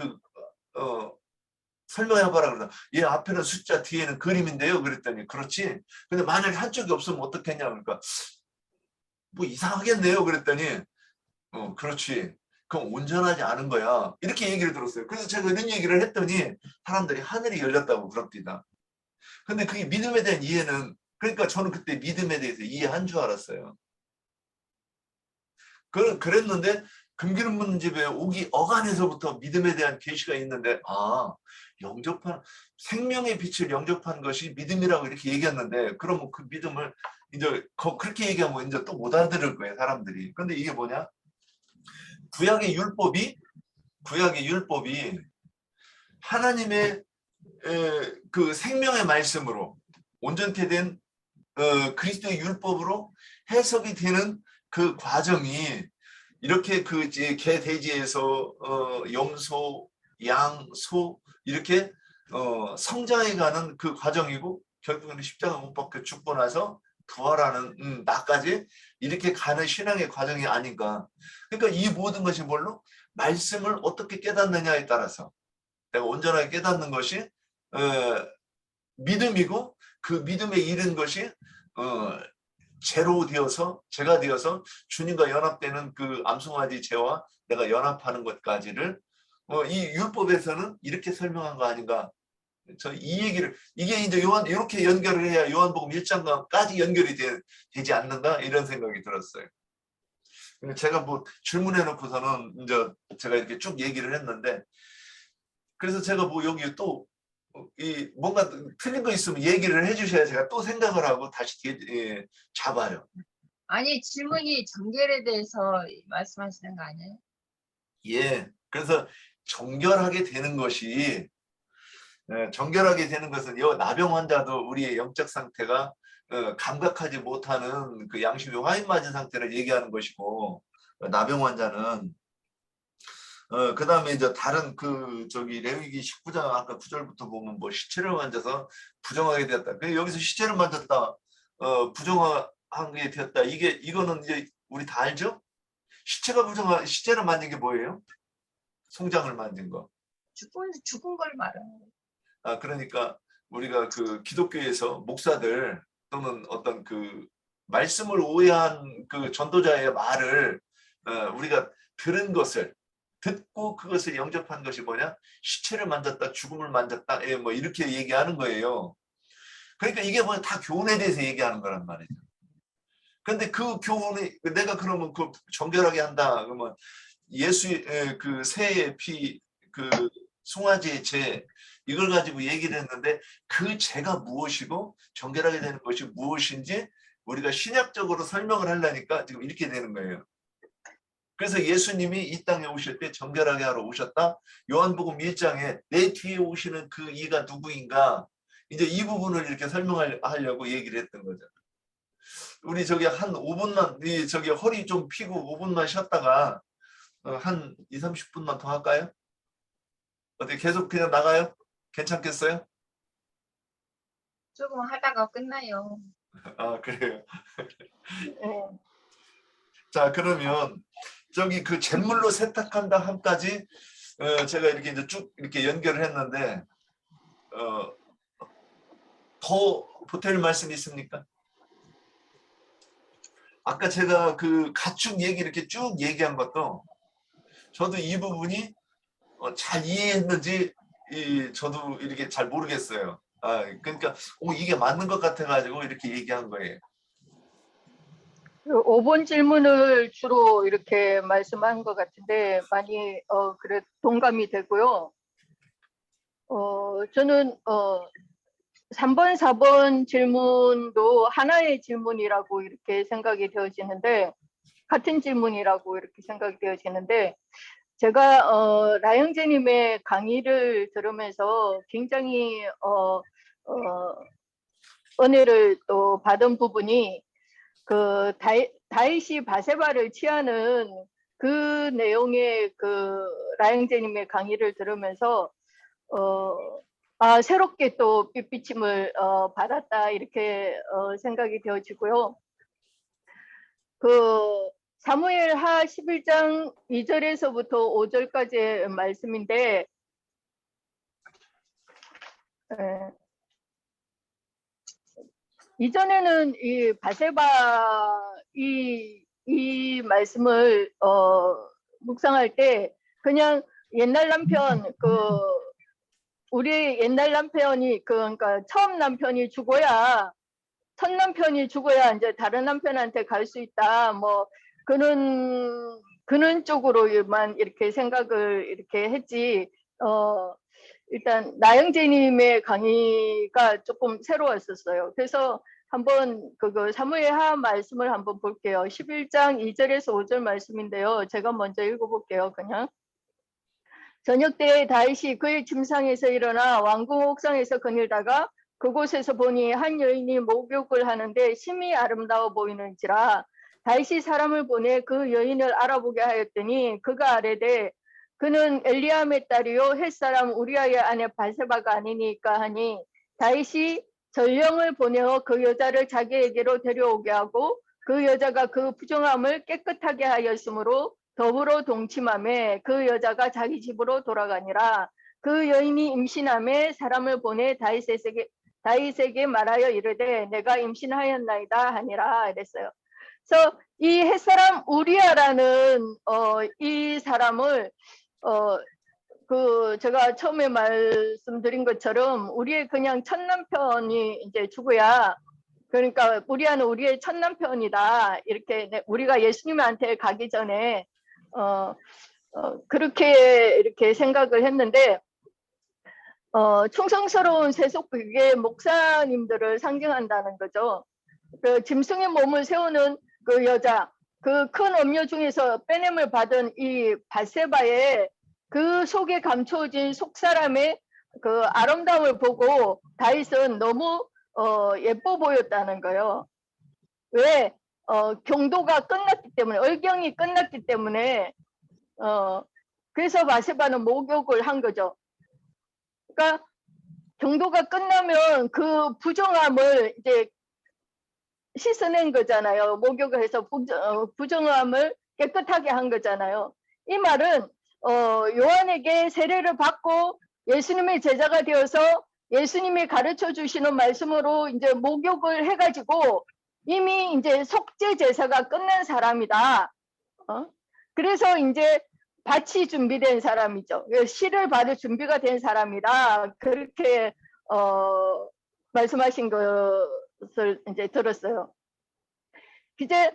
설명해봐라. 그러다 얘 앞에는 숫자 뒤에는 그림인데요. 그랬더니 그렇지. 근데 만약에 한쪽이 없으면 어떻겠냐. 그러니까 뭐 이상하겠네요. 그랬더니 그렇지. 그럼 온전하지 않은 거야. 이렇게 얘기를 들었어요. 그래서 제가 이런 얘기를 했더니 사람들이 하늘이 열렸다고 그럽니다. 근데 그게 믿음에 대한 이해는, 그러니까 저는 그때 믿음에 대해서 이해한 줄 알았어요. 그랬는데 금기름 묻는 집에 오기 어간에서부터 믿음에 대한 계시가 있는데, 영접한 생명의 빛을 영접한 것이 믿음이라고 이렇게 얘기했는데, 그러면 그 믿음을 이제 그렇게 얘기하면 이제 또 못 알아들을 거예요, 사람들이. 근데 이게 뭐냐? 구약의 율법이 하나님의 그 생명의 말씀으로 온전케 된 그리스도의 율법으로 해석이 되는 그 과정이, 이렇게 개 돼지에서 염소, 양, 소 이렇게 성장해가는 그 과정이고, 결국은 십자가 못 박혀 죽고 나서 부활하는 나까지 이렇게 가는 신앙의 과정이 아닌가. 그러니까 이 모든 것이 뭘로? 말씀을 어떻게 깨닫느냐에 따라서 내가 온전하게 깨닫는 것이 믿음이고, 그 믿음에 이른 것이 제가 되어서 주님과 연합되는 그 암송아지 제와 내가 연합하는 것까지를 이 율법에서는 이렇게 설명한 거 아닌가. 저 이 얘기를, 이게 이제 이렇게 연결을 해야 요한복음 1장까지 연결이 되지 않는가 이런 생각이 들었어요. 제가 뭐 질문해 놓고서는 이제 제가 이렇게 쭉 얘기를 했는데, 그래서 제가 뭐 여기 또 뭔가 틀린 거 있으면 얘기를 해주셔야 제가 또 생각을 하고 다시 잡아요. 아니, 질문이 정결에 대해서 말씀하시는 거 아니에요? 예. 그래서 정결하게 되는 것은 나병 환자도 우리의 영적 상태가 감각하지 못하는 그 양심이 화인 맞은 상태를 얘기하는 것이고, 나병 환자는 그 다음에 이제 다른 레위기 19장 아까 9절부터 보면 뭐 시체를 만져서 부정하게 되었다. 여기서 시체를 만졌다, 부정하게 되었다. 이거는 이제 우리 다 알죠? 시체를 만진 게 뭐예요? 송장을 만진 거. 죽은 걸 말하는 거예요. 그러니까 우리가 기독교에서 목사들 또는 어떤 말씀을 오해한 전도자의 말을 우리가 들은 것을 듣고 그것을 영접한 것이 뭐냐? 시체를 만졌다, 죽음을 만졌다, 뭐 이렇게 얘기하는 거예요. 그러니까 이게 뭐 다 교훈에 대해서 얘기하는 거란 말이죠. 그런데 그 교훈이, 내가 그러면 정결하게 한다 그러면 예수의 새의 피, 송아지의 제, 이걸 가지고 얘기를 했는데, 그 죄가 무엇이고 정결하게 되는 것이 무엇인지 우리가 신약적으로 설명을 하려니까 지금 이렇게 되는 거예요. 그래서 예수님이 이 땅에 오실 때 정결하게 하러 오셨다. 요한복음 1장에 내 뒤에 오시는 그 이가 누구인가? 이제 이 부분을 이렇게 설명하려고 얘기를 했던 거죠. 우리 저기 한 5분만 저기 허리 좀 피고 5분만 쉬었다가 한 2, 30분만 더 할까요? 어떻게 계속 그냥 나가요? 괜찮겠어요? 조금 하다가 끝나요. 아, 그래요. 예. 자, 그러면 저기 그 잿물로 세탁한다 함까지 제가 이렇게 이제 쭉 이렇게 연결을 했는데 더 보탤 말씀이 있습니까? 아까 제가 그 가축 얘기 이렇게 쭉 얘기한 것도 저도 이 부분이 잘 이해했는지 저도 이렇게 잘 모르겠어요. 아, 그러니까 이게 맞는 것 같아가지고 이렇게 얘기한 거예요. 그 5번 질문을 주로 이렇게 말씀한 것 같은데 많이 그래 동감이 되고요. 저는 3번, 4번 질문도 하나의 질문이라고 이렇게 생각이 되어지는데 같은 질문이라고 이렇게 생각이 되어지는데 제가 라영제님의 강의를 들으면서 굉장히 은혜를 또 받은 부분이 그 다윗이 바세바를 취하는 그 내용의 그 라영제님의 강의를 들으면서 새롭게 또 빛비침을 받았다 이렇게 생각이 되어지고요. 그 사무엘하 11장 2절에서부터 5절까지의 말씀인데 이전에는 이 바세바 이 말씀을 묵상할 때 그냥 옛날 남편 우리 옛날 남편이 그러니까 처음 남편이 죽어야 첫 남편이 죽어야 이제 다른 남편한테 갈 수 있다 뭐 그런 쪽으로만 이렇게 생각을 이렇게 했지 일단 나영재님의 강의가 조금 새로웠었어요. 그래서 한번 그 사무엘하 말씀을 한번 볼게요. 11장 2절에서 5절 말씀인데요. 제가 먼저 읽어볼게요. 그냥 저녁 때에 다윗이 그의 침상에서 일어나 왕궁 옥상에서 거닐다가 그곳에서 보니 한 여인이 목욕을 하는데 심히 아름다워 보이는지라 다윗이 사람을 보내 그 여인을 알아보게 하였더니 그가 아뢰되 그는 엘리암의 딸이요 햇사람 우리아의 아내 바세바가 아니니까 하니 다윗이 전령을 보내어 그 여자를 자기에게로 데려오게 하고 그 여자가 그 부정함을 깨끗하게 하였으므로 더불어 동침함에 그 여자가 자기 집으로 돌아가니라. 그 여인이 임신함에 사람을 보내 다윗에게 말하여 이르되 내가 임신하였나이다 하니라 이랬어요. 그래서 이 햇사람 우리아라는 이 사람을 제가 처음에 말씀드린 것처럼 우리의 그냥 첫 남편이 이제 죽어야 그러니까 우리아는 우리의 첫 남편이다 이렇게 우리가 예수님한테 가기 전에 그렇게 이렇게 생각을 했는데 충성스러운 세속국의 목사님들을 상징한다는 거죠. 그 짐승의 몸을 세우는 그 여자, 그 큰 음료 중에서 빼냄을 받은 이 바세바의 그 속에 감춰진 속사람의 그 아름다움을 보고 다윗은 너무 예뻐 보였다는 거예요. 왜? 경도가 끝났기 때문에, 얼경이 끝났기 때문에 그래서 바세바는 목욕을 한 거죠. 그러니까 경도가 끝나면 그 부정함을 이제 씻어낸 거잖아요. 목욕을 해서 부정함을 깨끗하게 한 거잖아요. 이 말은 요한에게 세례를 받고 예수님의 제자가 되어서 예수님이 가르쳐 주시는 말씀으로 이제 목욕을 해가지고 이미 이제 속죄 제사가 끝난 사람이다. 그래서 이제 밭이 준비된 사람이죠. 씨를 받을 준비가 된 사람이다. 그렇게 말씀하신 것을 이제 들었어요. 이제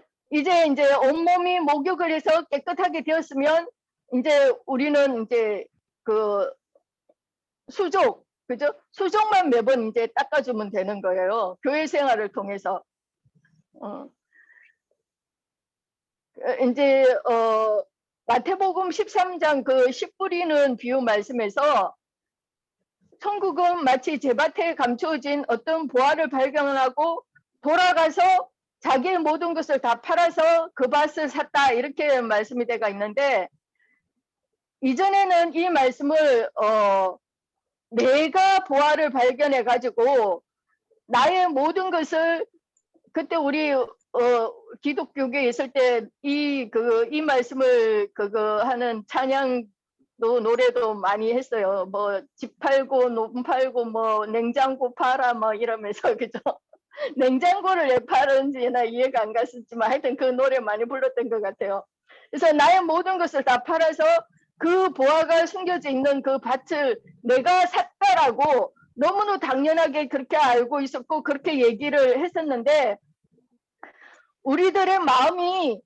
온몸이 목욕을 해서 깨끗하게 되었으면 이제 우리는 이제 그 수족, 그죠? 수족만 매번 이제 닦아주면 되는 거예요. 교회 생활을 통해서. 이제 마태복음 13장 그 씨 뿌리는 비유 말씀에서 천국은 마치 제밭에 감추어진 어떤 보화를 발견하고 돌아가서 자기의 모든 것을 다 팔아서 그 밭을 샀다 이렇게 말씀이 되어 있는데, 이전에는 이 말씀을 내가 보화를 발견해 가지고 나의 모든 것을, 그때 우리 기독교계에 있을 때 이 말씀을 그거 하는 찬양도 노래도 많이 했어요. 뭐 집 팔고 논 팔고 뭐 냉장고 팔아 뭐 이러면서 그죠? 냉장고를 왜 파는지 나 이해가 안 갔었지만 하여튼 그 노래 많이 불렀던 것 같아요. 그래서 나의 모든 것을 다 팔아서 그 보화가 숨겨져 있는 그 밭을 내가 샀다라고 너무나 당연하게 그렇게 알고 있었고 그렇게 얘기를 했었는데, 우리들의 마음이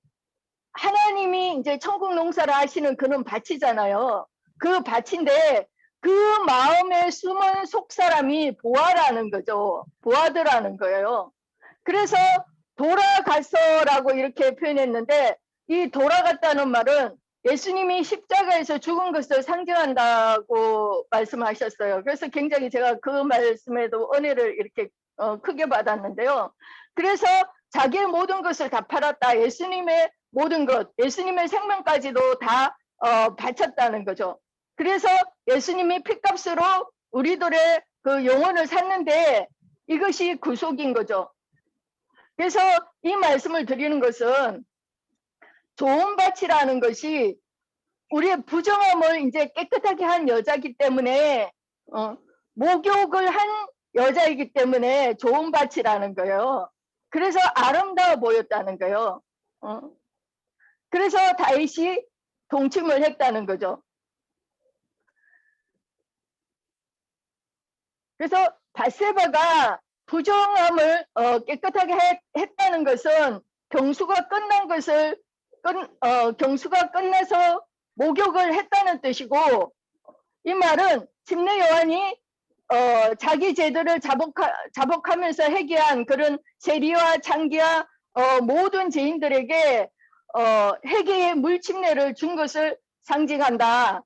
하나님이 이제 천국 농사를 하시는 그런 밭이잖아요. 그 밭인데 그 마음에 숨은 속사람이 보아라는 거죠. 보아드라는 거예요. 그래서 돌아갔어라고 이렇게 표현했는데, 이 돌아갔다는 말은 예수님이 십자가에서 죽은 것을 상징한다고 말씀하셨어요. 그래서 굉장히 제가 그 말씀에도 은혜를 이렇게 크게 받았는데요. 그래서 자기의 모든 것을 다 팔았다. 예수님의 모든 것, 예수님의 생명까지도 다 바쳤다는 거죠. 그래서 예수님이 핏값으로 우리들의 그 영혼을 샀는데 이것이 구속인 거죠. 그래서 이 말씀을 드리는 것은 좋은 밭이라는 것이 우리의 부정함을 이제 깨끗하게 한 여자이기 때문에 목욕을 한 여자이기 때문에 좋은 밭이라는 거예요. 그래서 아름다워 보였다는 거예요. 그래서 다윗이 동침을 했다는 거죠. 그래서 밧세바가 부정함을 깨끗하게 했다는 것은 경수가 끝난 것을 경수가 끝나서 목욕을 했다는 뜻이고, 이 말은 침례 요한이 자기 제도를 자복하면서 회개한 그런 세리와 창기와 모든 죄인들에게 회개의 물침례를 준 것을 상징한다.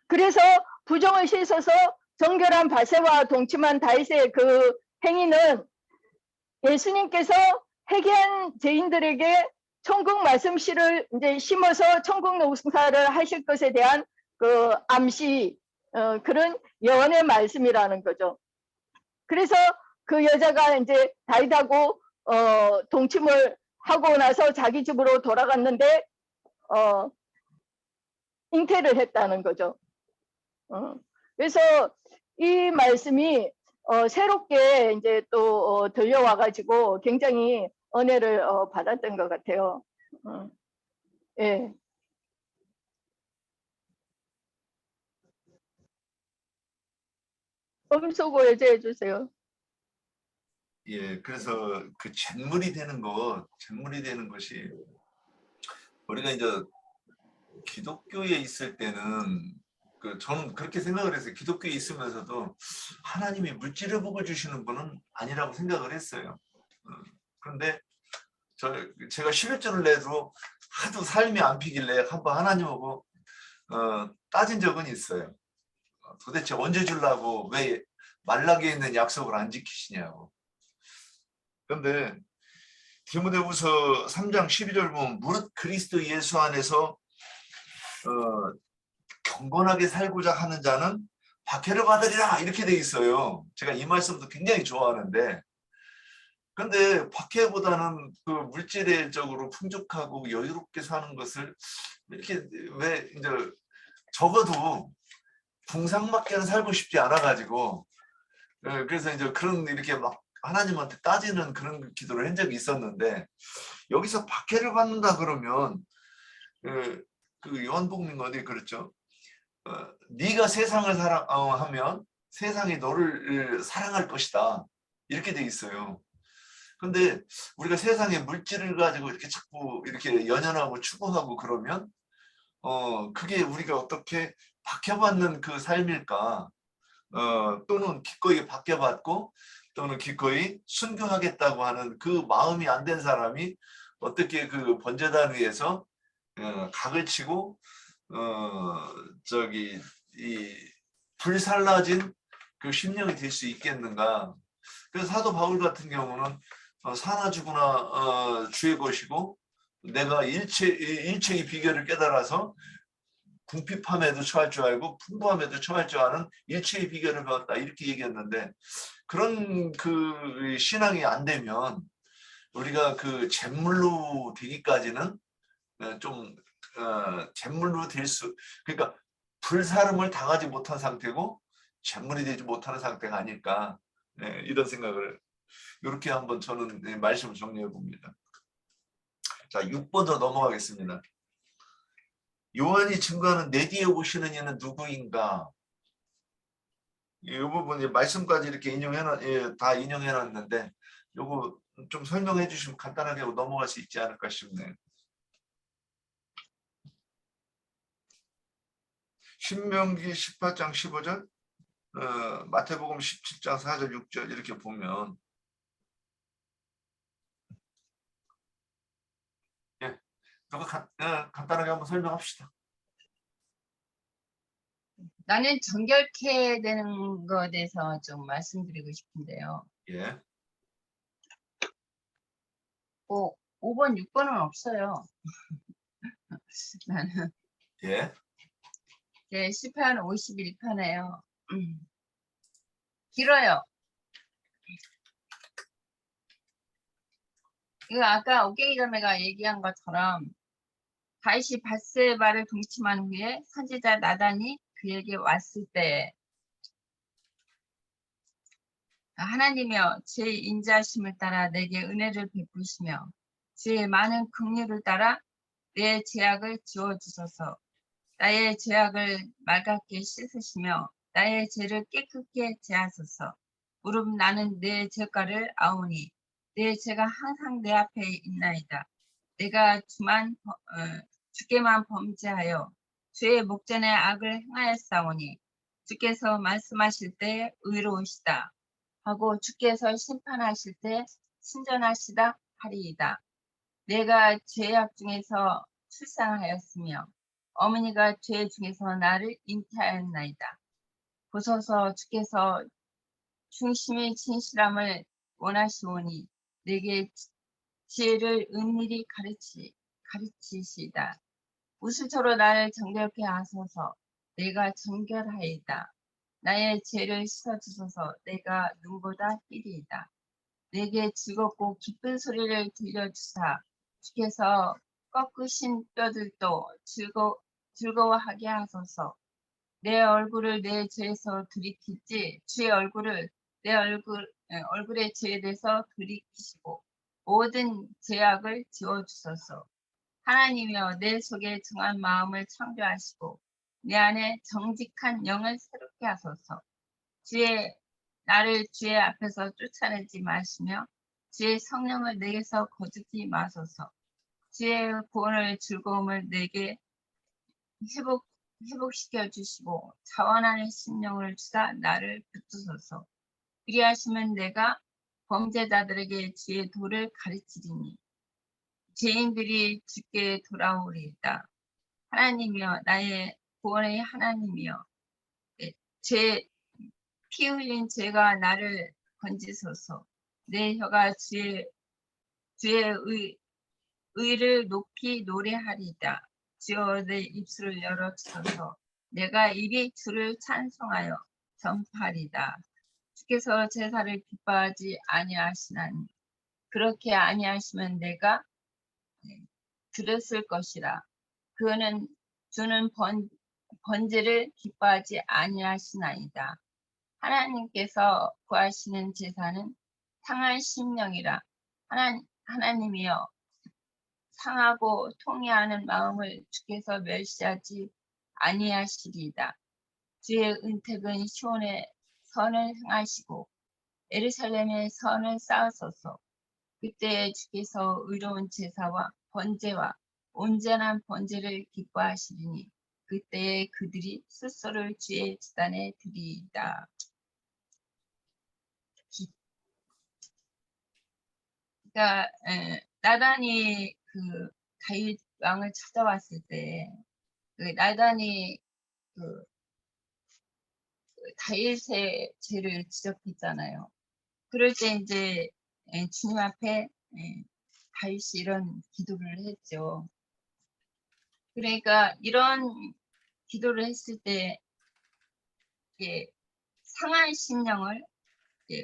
그래서 부정을 씻어서 정결한 밧세바와 동침한 다윗의 그 행위는 예수님께서 회개한 죄인들에게 천국 말씀씨를 이제 심어서 천국 농사를 하실 것에 대한 그 암시, 그런 예언의 말씀이라는 거죠. 그래서 그 여자가 이제 다윗하고 동침을 하고 나서 자기 집으로 돌아갔는데 잉태를 했다는 거죠. 그래서 이 말씀이 새롭게 이제 또 들려와 가지고 굉장히 은혜를 받았던 것 같아요. 예. 음소거 해제해 주세요. 예, 그래서 그 잿물이 되는 것이 우리가 이제 기독교에 있을 때는 저는 그렇게 생각을 했어요. 기독교에 있으면서도 하나님이 물질을 복을 주시는 분은 아니라고 생각을 했어요. 그런데 제가 11조를 내도 하도 삶이 안 피길래 한번 하나님하고 따진 적은 있어요. 도대체 언제 주려고 왜 말라기에 있는 약속을 안 지키시냐고. 그런데 디모데후서 3장 12절 보면 무릇 그리스도 예수 안에서 경건하게 살고자 하는 자는 박해를 받으리라 이렇게 돼 있어요. 제가 이 말씀도 굉장히 좋아하는데, 근데 박해보다는 그 물질적으로 풍족하고 여유롭게 사는 것을 이렇게 왜 이제 적어도 궁상맞게는 살고 싶지 않아 가지고, 그래서 이제 그런 이렇게 막 하나님한테 따지는 그런 기도를 한 적이 있었는데, 여기서 박해를 받는다 그러면 그 요한복음 어디 그렇죠? 네가 세상을 사랑하면 세상이 너를 사랑할 것이다 이렇게 돼 있어요. 근데 우리가 세상의 물질을 가지고 이렇게 자꾸 이렇게 연연하고 추구하고 그러면 그게 우리가 어떻게 박해받는 그 삶일까? 또는 기꺼이 박해받고 또는 기꺼이 순교하겠다고 하는 그 마음이 안 된 사람이 어떻게 그 번제단 위에서 각을 치고 저기 이 불살라진 그 심령이 될 수 있겠는가. 그래서 사도 바울 같은 경우는 사나 죽으나 주의 것이고 내가 일체의 비결을 깨달아서 궁핍함에도 처할 줄 알고 풍부함에도 처할 줄 아는 일체의 비결을 배웠다 이렇게 얘기했는데 그런 그 신앙이 안 되면 우리가 그 잿물로 되기까지는 좀 잿물로 될 수 그러니까 불사름을 당하지 못한 상태고 잿물이 되지 못하는 상태가 아닐까 이런 생각을 이렇게 한번 저는 말씀을 정리해 봅니다. 자 6번으로 넘어가겠습니다. 요한이 증거하는 내 뒤에 오시는 이는 누구인가? 이 부분 말씀까지 이렇게 다 인용해 놨는데 요거 좀 설명해 주시면 간단하게 넘어갈 수 있지 않을까 싶네요. 신명기 18장 15절, 마태복음 17장 4절 6절 이렇게 보면 이거 간단하게 한번 설명합시다. 나는 정결케 되는 것에 대해서 좀 말씀드리고 싶은데요. 예, 5번, 6번은 없어요. 나는 예, 10편 51편이에요. 길어요. 이거 아까 오갱이 자매가 얘기한 것처럼 다윗이 밧세바를 동침한 후에 선지자 나단이 그에게 왔을 때 하나님이여 제 인자심을 따라 내게 은혜를 베푸시며 주의 많은 긍휼을 따라 내 죄악을 지워주소서. 나의 죄악을 맑게 씻으시며 나의 죄를 깨끗게 제하소서. 무릇 나는 내 죄가를 아오니 내 죄가 항상 내 앞에 있나이다. 내가 주께만 범죄하여 주의 목전에 악을 행하였사오니 주께서 말씀하실 때 의로우시다 하고 주께서 심판하실 때 신전하시다 하리이다. 내가 죄악 중에서 출산하였으며 어머니가 죄 중에서 나를 잉태하였나이다. 보소서 주께서 중심의 진실함을 원하시오니 내게 지혜를 은밀히 가르치시다. 우슬초로 나를 정결케 하소서. 내가 정결하이다. 나의 죄를 씻어주소서. 내가 눈보다 삐리이다. 내게 즐겁고 기쁜 소리를 들려주사 주께서 꺾으신 뼈들도 즐거워하게 하소서. 내 얼굴을 내 죄에서 들이키지 주의 얼굴을 내 얼굴의 죄에 대해서 들이키시고 모든 죄악을 지워주소서. 하나님이여 내 속에 정한 마음을 창조하시고 내 안에 정직한 영을 새롭게 하소서. 나를 주의 앞에서 쫓아내지 마시며 주의 성령을 내게서 거두지 마소서. 주의 구원을 즐거움을 내게 회복시켜 주시고 자원하는 심령을 주사 나를 붙드소서. 그리하시면 내가 범죄자들에게 주의 도를 가르치리니 죄인들이 주께 돌아오리이다. 하나님이여 나의 구원의 하나님이여 피 흘린 죄가 나를 건지소서. 내 혀가 주의 의를 높이 노래하리이다. 주여 내 입술을 열어주소서. 내가 입이 주를 찬송하여 전파하리이다. 주께서 제사를 기뻐하지 아니하시나니 그렇게 아니하시면 내가 들었을 것이라. 그는 주는 번제를 기뻐하지 아니하시나이다. 하나님께서 구하시는 제사는 상한 심령이라. 하나님이여 상하고 통회하는 마음을 주께서 멸시하지 아니하시리이다. 주의 은택은 시온에 선을 행하시고 예루살렘에 선을 쌓으소서. 그때에 주께서 의로운 제사와 번제와 온전한 번제를 기뻐하시리니 그때에 그들이 스스로를 주의 제단에 드리이다. 그러니까 나단이 그 왕을 찾아왔을 때 그 나단이 그 다윗의 죄를 지적했잖아요. 그럴 때 이제 주님 앞에 다윗이 이런 기도를 했죠. 그러니까 이런 기도를 했을 때 상한 심령을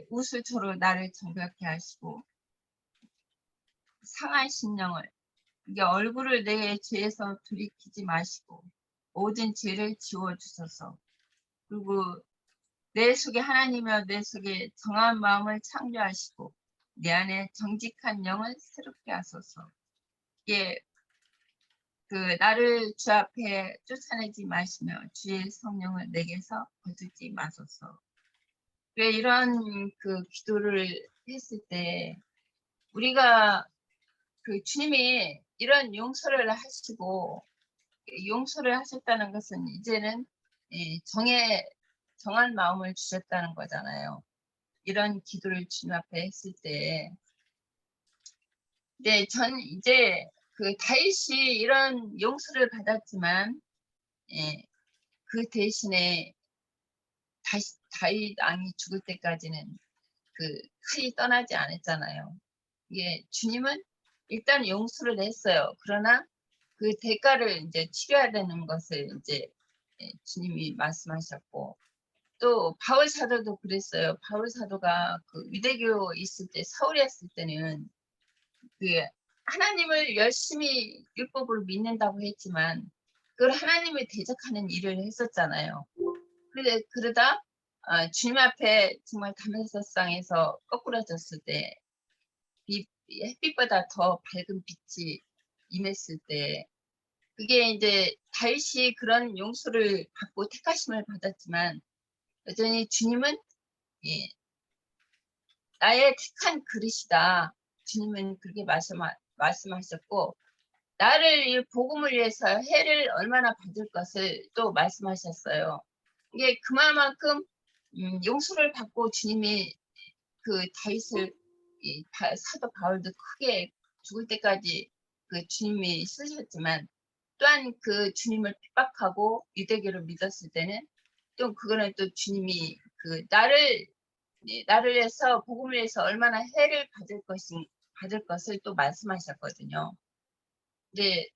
우슬초로 나를 정결케 하시고 상한 심령을 이게 얼굴을 내 죄에서 돌이키지 마시고 모든 죄를 지워주소서. 그리고 내 속에 하나님이여 내 속에 정한 마음을 창조하시고 내 안에 정직한 영을 새롭게 하소서. 이게 그 나를 주 앞에 쫓아내지 마시며 주의 성령을 내게서 거두지 마소서. 왜 이런 그 기도를 했을 때 우리가 그 주님이 이런 용서를 하시고 용서를 하셨다는 것은 이제는 정한 마음을 주셨다는 거잖아요. 이런 기도를 주님 앞에 했을 때. 네, 전 이제 그 다윗이 이런 용서를 받았지만 그 대신에 다윗 왕이 죽을 때까지는 그 칼이 떠나지 않았잖아요. 이게 주님은 일단 용서를 했어요. 그러나 그 대가를 이제 치러야 되는 것을 이제 주님이 말씀하셨고, 또 바울 사도도 그랬어요. 바울 사도가 그 유대교 있을 때 사울이 했을 때는 그 하나님을 열심히 율법으로 믿는다고 했지만 그걸 하나님을 대적하는 일을 했었잖아요. 그러다 주님 앞에 정말 다메섹상에서 거꾸러졌을 때 햇빛보다 더 밝은 빛이 임했을 때 그게 이제 다윗이 그런 용서를 받고 택하심을 받았지만 여전히 주님은 나의 택한 그릇이다. 주님은 그렇게 말씀하셨고 나를 이 복음을 위해서 해를 얼마나 받을 것을 또 말씀하셨어요. 이게 그만큼 용서를 받고 주님이 그 다윗을 사도 바울도 크게 죽을 때까지 그 주님이 쓰셨지만 또한 그 주님을 핍박하고 유대교를 믿었을 때는 또 그거는 또 주님이 그 나를 위해서 복음을 위해서 얼마나 해를 받을 것을 또 말씀하셨거든요. 근데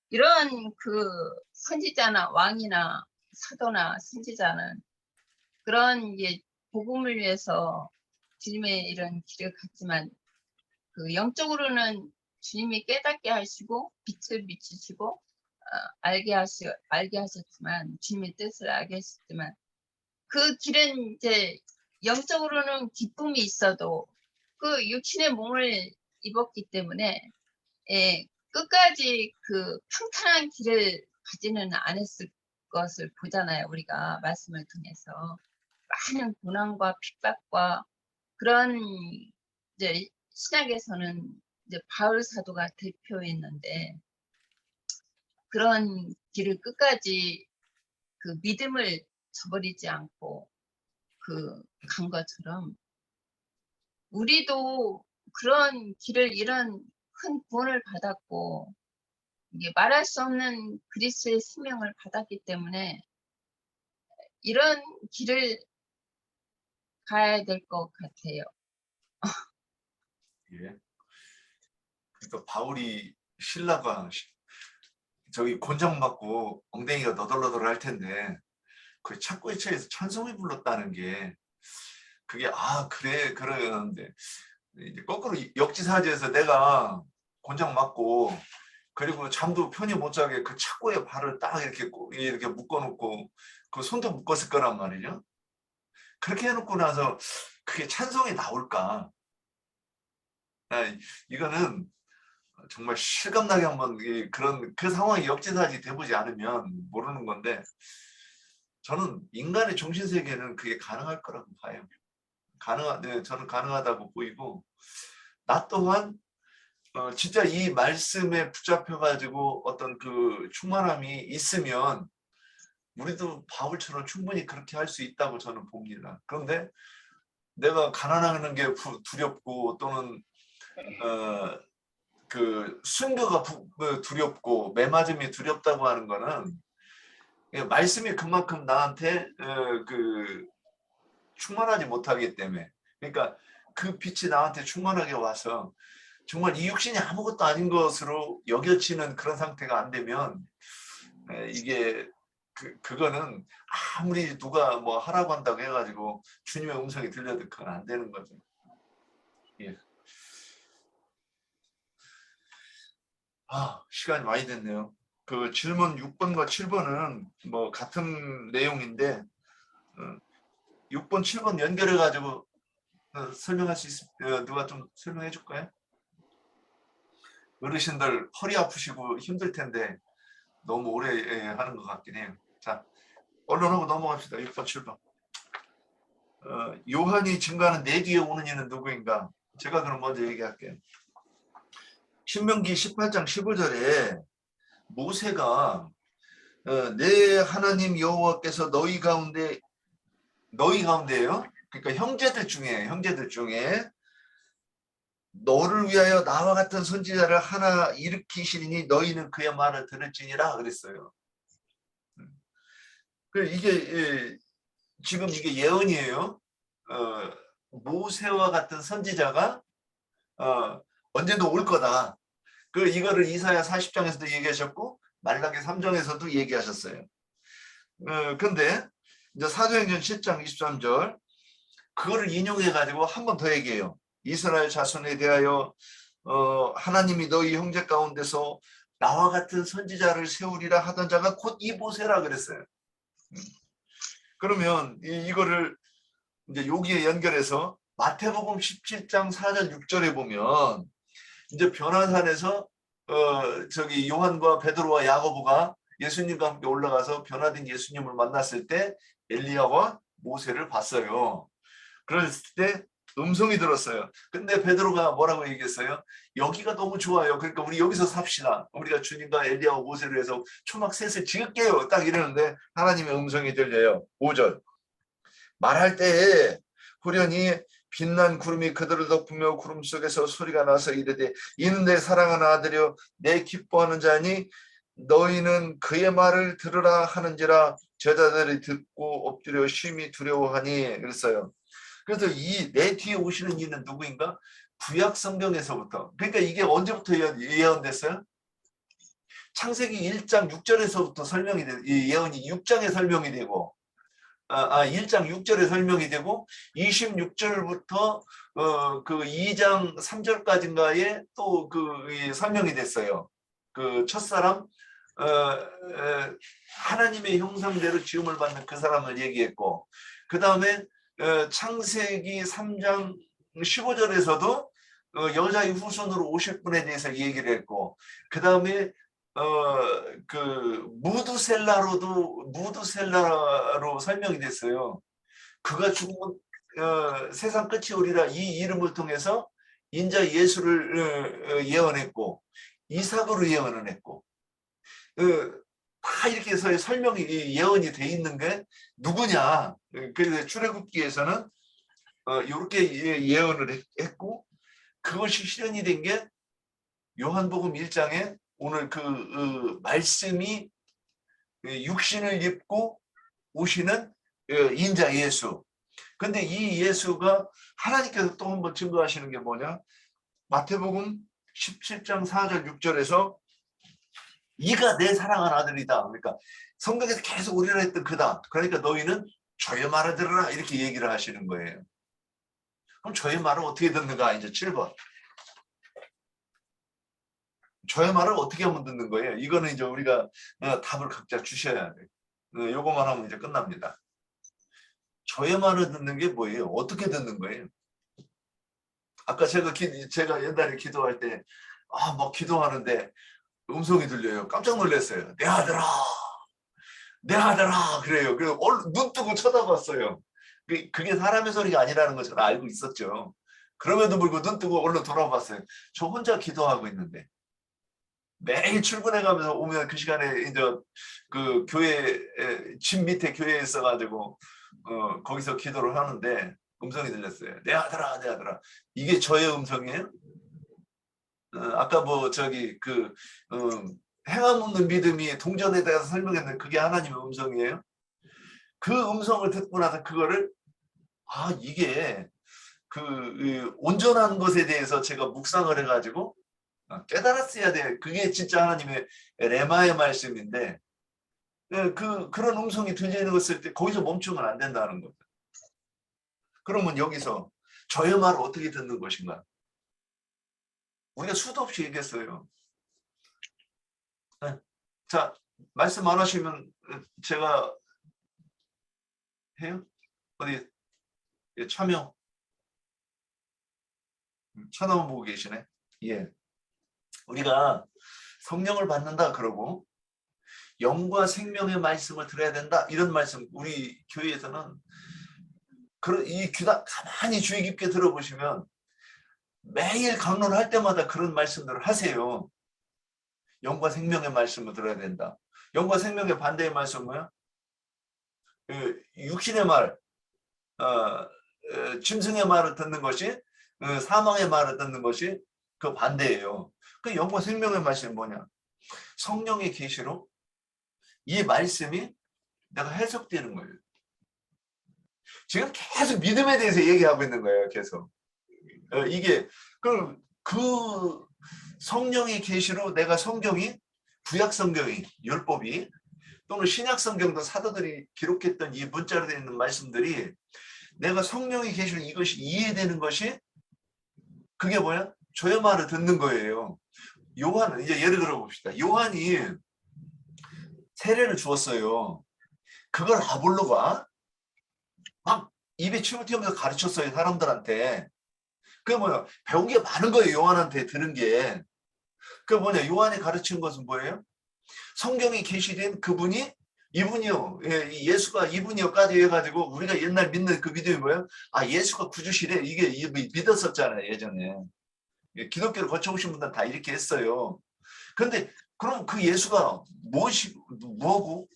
이런 그 선지자나 왕이나 사도나 선지자는 그런 복음을 위해서 주님의 이런 길을 갔지만 그 영적으로는 주님이 깨닫게 하시고 빛을 비추시고 알게 하셨지만 주님의 뜻을 알게 하셨지만 그 길은 이제 영적으로는 기쁨이 있어도 그 육신의 몸을 입었기 때문에 끝까지 그 평탄한 길을 가지는 않았을 것을 보잖아요. 우리가 말씀을 통해서 많은 고난과 핍박과 그런 이제 신약에서는 이제 바울 사도가 대표였는데 그런 길을 끝까지 그 믿음을 저버리지 않고 그 간 것처럼 우리도 그런 길을 이런 큰 구원을 받았고 이게 말할 수 없는 그리스도의 생명을 받았기 때문에 이런 길을 가야 될 것 같아요. 예. 그러니까 바울이 신라가 저기 곤장 맞고 엉덩이가 너덜너덜 할 텐데 그 착고에 처해서 찬송을 불렀다는 게 그게 그래 그러는데 이제 거꾸로 역지사지에서 내가 곤장 맞고 그리고 잠도 편히 못 자게 그 착고에 발을 딱 이렇게 묶어놓고 그 손도 묶었을 거란 말이죠. 그렇게 해놓고 나서 그게 찬송이 나올까? 이거는 정말 실감나게 한번 그런 그 상황이 역지사지 돼보지 않으면 모르는 건데 저는 인간의 정신세계는 그게 가능할 거라고 봐요. 저는 가능하다고 보이고 나 또한 진짜 이 말씀에 붙잡혀가지고 어떤 그 충만함이 있으면 우리도 바울처럼 충분히 그렇게 할 수 있다고 저는 봅니다. 그런데 내가 가난하는 게 두렵고 또는 그 순교가 두렵고 매맞음이 두렵다고 하는 거는 말씀이 그만큼 나한테 그 충만하지 못하기 때문에, 그러니까 그 빛이 나한테 충만하게 와서 정말 이 육신이 아무것도 아닌 것으로 여겨지는 그런 상태가 안 되면 이게 그거는 아무리 누가 뭐 하라고 한다고 해가지고 주님의 음성이 들려도 그건 안 되는 거죠. 예. 시간이 많이 됐네요. 그 질문 6번과 7번은 뭐 같은 내용인데 6번, 7번 연결해 가지고 설명할 수 있으면 누가 좀 설명해 줄까요? 어르신들 허리 아프시고 힘들 텐데 너무 오래 하는 것 같긴 해요. 자, 얼른 하고 넘어갑시다. 6번, 7번. 요한이 증거하는 내 뒤에 오는 이는 누구인가? 제가 그럼 먼저 얘기할게요. 신명기 18장 15절에 모세가 내 하나님 여호와께서 너희 가운데요. 그러니까 형제들 중에 너를 위하여 나와 같은 선지자를 하나 일으키시니 너희는 그의 말을 들을지니라 그랬어요. 이게 지금 이게 예언이에요. 모세와 같은 선지자가 언젠가 올 거다. 이거를 이사야 40장에서도 얘기하셨고 말라기 3장에서도 얘기하셨어요. 근데 이제 사도행전 7장 23절 그거를 인용해 가지고 한 번 더 얘기해요. 이스라엘 자손에 대하여 하나님이 너희 형제 가운데서 나와 같은 선지자를 세우리라 하던 자가 곧 이 모세라 그랬어요. 그러면 이거를 이제 여기에 연결해서 마태복음 17장 4절 6절에 보면 이제 변화산에서 저기 요한과 베드로와 야고보가 예수님과 함께 올라가서 변화된 예수님을 만났을 때 엘리야와 모세를 봤어요. 그랬을 때 음성이 들었어요. 근데 베드로가 뭐라고 얘기했어요? 여기가 너무 좋아요. 그러니까 우리 여기서 삽시다. 우리가 주님과 엘리야와 모세를 해서 초막 셋을 지을게요. 딱 이러는데 하나님의 음성이 들려요. 5절. 말할 때에 후련히 빛난 구름이 그들을 덮으며 구름 속에서 소리가 나서 이르되 이는 내 사랑하는 아들이요 내 기뻐하는 자니 너희는 그의 말을 들으라 하는지라 제자들이 듣고 엎드려 심히 두려워하니 그랬어요. 그래서 이 내 뒤에 오시는 이는 누구인가? 구약 성경에서부터. 그러니까 이게 언제부터 예언됐어요? 창세기 1장 6절에서부터 설명이 돼. 이 예언이 6장에 설명이 되고 1장 6절에 설명이 되고 26절부터 그 2장 3절까지인가에 또 그 설명이 됐어요. 그 첫사람 하나님의 형상대로 지음을 받는 그 사람을 얘기했고 그 다음에 창세기 3장 15절에서도 여자의 후손으로 오실 분에 대해서 얘기를 했고 그 다음에 그 무드셀라로 설명이 됐어요. 그가 죽으면 세상 끝이 오리라 이 이름을 통해서 인자 예수를 예언했고 이삭으로 예언을 했고 다 이렇게 해서 설명이 예언이 돼 있는 게 누구냐? 그래서 출애굽기에서는 이렇게 예언을 했고 그것이 실현이 된 게 요한복음 1장에 오늘 그 말씀이 육신을 입고 오시는 인자 예수. 근데 이 예수가 하나님께서 또 한 번 증거하시는 게 뭐냐? 마태복음 17장 4절 6절에서 이가 내 사랑하는 아들이다. 그러니까 성경에서 계속 우리가 했던 그다. 그러니까 너희는 저의 말을 들으라 이렇게 얘기를 하시는 거예요. 그럼 저의 말을 어떻게 듣는가? 이제 7번. 저의 말을 어떻게 하면 듣는 거예요? 이거는 이제 우리가 답을 각자 주셔야 돼요. 요거만 하면 이제 끝납니다. 저의 말을 듣는 게 뭐예요? 어떻게 듣는 거예요? 아까 제가 옛날에 기도할 때 막 기도하는데 음성이 들려요. 깜짝 놀랐어요. 내 아들아, 내 아들아 그래요. 그래서 눈 뜨고 쳐다봤어요. 그게 사람의 소리가 아니라는 걸 저는 알고 있었죠. 그럼에도 불구하고 눈 뜨고 얼른 돌아봤어요. 저 혼자 기도하고 있는데 매일 출근해 가면서 오면 그 시간에 이제 그 교회 집 밑에 교회에 있어가지고 거기서 기도를 하는데 음성이 들렸어요. 내 아들아, 내 아들아. 이게 저의 음성이에요? 아까 뭐 저기 행함 없는 믿음이 동전에 대해서 설명했는데 그게 하나님의 음성이에요. 그 음성을 듣고 나서 그거를 이게 온전한 것에 대해서 제가 묵상을 해가지고 깨달았어야 돼. 그게 진짜 하나님의 레마의 말씀인데 그런 음성이 들리는 것을 때 거기서 멈추면 안 된다는 거죠. 그러면 여기서 저의 말을 어떻게 듣는 것인가? 우리가 수도 없이 얘기했어요. 네. 자, 말씀 안 하시면 제가 해요? 어디 참여 쳐다만 보고 계시네. 예. 우리가 성령을 받는다 그러고 영과 생명의 말씀을 들어야 된다 이런 말씀 우리 교회에서는 이 귀다 가만히 주의 깊게 들어보시면 매일 강론할 때마다 그런 말씀들을 하세요. 영과 생명의 말씀을 들어야 된다. 영과 생명의 반대의 말씀은 뭐야? 육신의 말, 짐승의 말을 듣는 것이 사망의 말을 듣는 것이 그 반대예요. 그 영과 생명의 말씀이 뭐냐? 성령의 계시로 이 말씀이 내가 해석되는 거예요. 지금 계속 믿음에 대해서 얘기하고 있는 거예요. 계속. 이게 그 성령의 계시로 내가 성경이 구약 성경이 율법이 또는 신약 성경도 사도들이 기록했던 이 문자로 되어 있는 말씀들이 내가 성령의 계시로 이것이 이해되는 것이 그게 뭐야? 저의 말을 듣는 거예요. 요한은 이제 예를 들어 봅시다. 요한이 세례를 주었어요. 그걸 아볼로가 막 입에 침을 튀우면서 가르쳤어요. 사람들한테. 그게 뭐야? 배운 게 많은 거예요. 요한한테 들은 게. 그게 뭐냐? 요한이 가르친 것은 뭐예요? 성경에 계시된 그분이 이분이요. 예수가 이분이요까지 해가지고 우리가 옛날 믿는 그 믿음이 뭐예요? 예수가 구주시래. 이게 믿었었잖아요. 예전에. 기독교를 거쳐오신 분들은 다 이렇게 했어요. 그런데 그럼 그 예수가 뭐고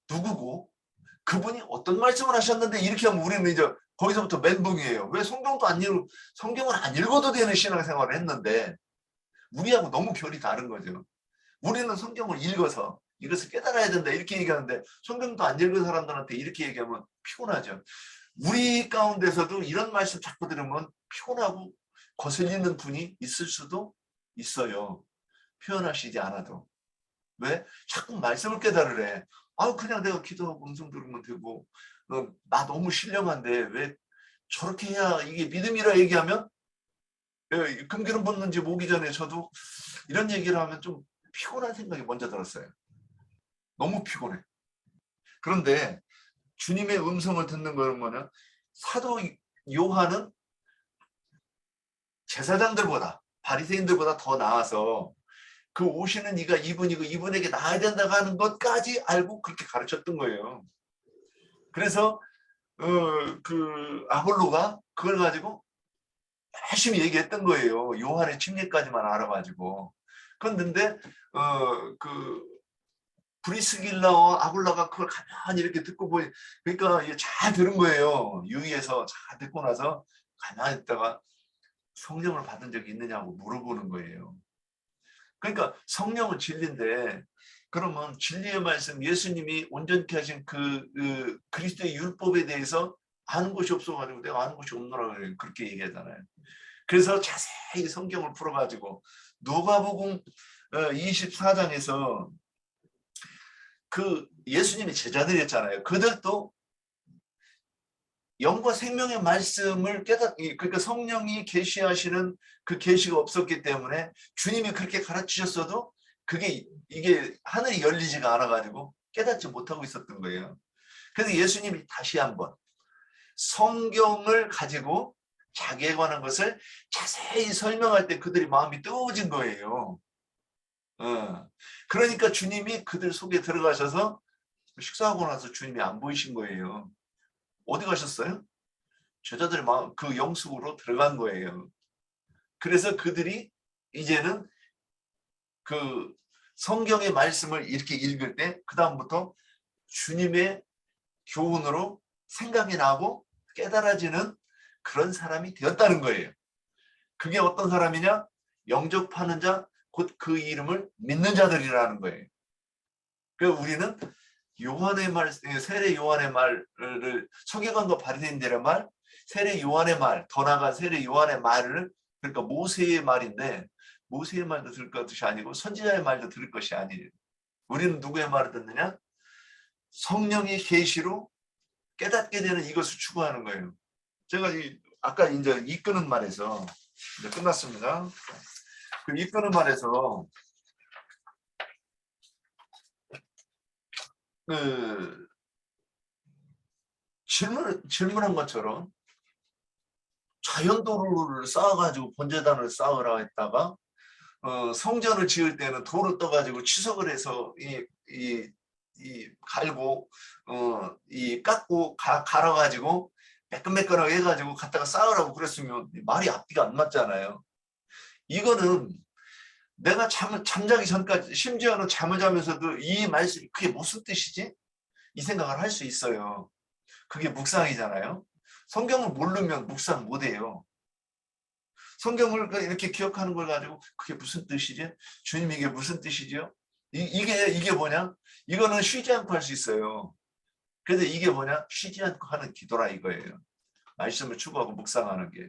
누구고 그분이 어떤 말씀을 하셨는데 이렇게 하면 우리는 이제 거기서부터 멘붕이에요. 왜 성경을 안 읽어도 되는 신앙생활을 했는데 우리하고 너무 결이 다른 거죠. 우리는 성경을 읽어서 이것을 깨달아야 된다 이렇게 얘기하는데 성경도 안 읽은 사람들한테 이렇게 얘기하면 피곤하죠. 우리 가운데서도 이런 말씀 자꾸 들으면 피곤하고 거슬리는 분이 있을 수도 있어요. 표현하시지 않아도. 왜? 자꾸 말씀을 깨달으래. 그냥 내가 기도하고 음성 들으면 되고 나 너무 신령한데 왜 저렇게 해야 이게 믿음이라 얘기하면 금기름 벗는지 모기 전에 저도 이런 얘기를 하면 좀 피곤한 생각이 먼저 들었어요. 너무 피곤해. 그런데 주님의 음성을 듣는 거는 뭐냐? 사도 요한은 제사장들보다 바리새인들보다 더 나아서 그 오시는 이가 이분이고 이분에게 나아야 된다고 하는 것까지 알고 그렇게 가르쳤던 거예요. 그래서 그 아볼로가 그걸 가지고 열심히 얘기했던 거예요. 요한의 침례까지만 알아가지고. 그런데 그 브리스길라와 아볼라가 그걸 가만히 이렇게 듣고 그러니까 잘 들은 거예요. 유의해서 잘 듣고 나서 가만히 있다가 성령을 받은 적이 있느냐고 물어보는 거예요. 그러니까 성령은 진리인데 그러면 진리의 말씀 예수님이 온전케 하신 그 그리스도의 율법에 대해서 아는 것이 없어가지고 내가 아는 것이 없노라 그렇게 얘기하잖아요. 그래서 자세히 성경을 풀어가지고 누가복음 24장에서 그 예수님의 제자들이었잖아요. 그들도 영과 생명의 말씀을 그러니까 성령이 계시하시는 그 계시가 없었기 때문에 주님이 그렇게 가르치셨어도 이게 하늘이 열리지가 않아가지고 깨닫지 못하고 있었던 거예요. 그래서 예수님이 다시 한번 성경을 가지고 자기에 관한 것을 자세히 설명할 때 그들이 마음이 뜨거워진 거예요. 그러니까 주님이 그들 속에 들어가셔서 식사하고 나서 주님이 안 보이신 거예요. 어디 가셨어요? 제자들 마음 그 영숙으로 들어간 거예요. 그래서 그들이 이제는 그 성경의 말씀을 이렇게 읽을 때 그 다음부터 주님의 교훈으로 생각이 나고 깨달아지는 그런 사람이 되었다는 거예요. 그게 어떤 사람이냐? 영접하는 자, 곧 그 이름을 믿는 자들이라는 거예요. 그래서 우리는 요한의 말, 세례 요한의 말을 서기관과 바리새인들의 말, 세례 요한의 말, 더 나아가 세례 요한의 말을, 그러니까 모세의 말인데 모세의 말도 들을 것이 아니고 선지자의 말도 들을 것이 아니에요. 우리는 누구의 말을 듣느냐? 성령의 계시로 깨닫게 되는 이것을 추구하는 거예요. 제가 아까 이제 이끄는 말에서 이제 끝났습니다. 그 이끄는 말에서 그 질문한 것처럼 자연도로를 쌓아가지고 번제단을 쌓으라 했다가 성전을 지을 때는 도로 떠가지고 치석을 해서 이 갈고 이 깎고 갈아가지고 매끈매끈하게 해가지고 갖다가 쌓으라고 그랬으면 말이 앞뒤가 안 맞잖아요. 이거는 내가 잠자기 전까지, 심지어는 잠을 자면서도 이 말씀이 그게 무슨 뜻이지? 이 생각을 할 수 있어요. 그게 묵상이잖아요. 성경을 모르면 묵상 못해요. 성경을 이렇게 기억하는 걸 가지고 그게 무슨 뜻이지? 주님 이게 무슨 뜻이죠? 이게 뭐냐? 이거는 쉬지 않고 할 수 있어요. 그런데 이게 뭐냐? 쉬지 않고 하는 기도라 이거예요. 말씀을 추구하고 묵상하는 게.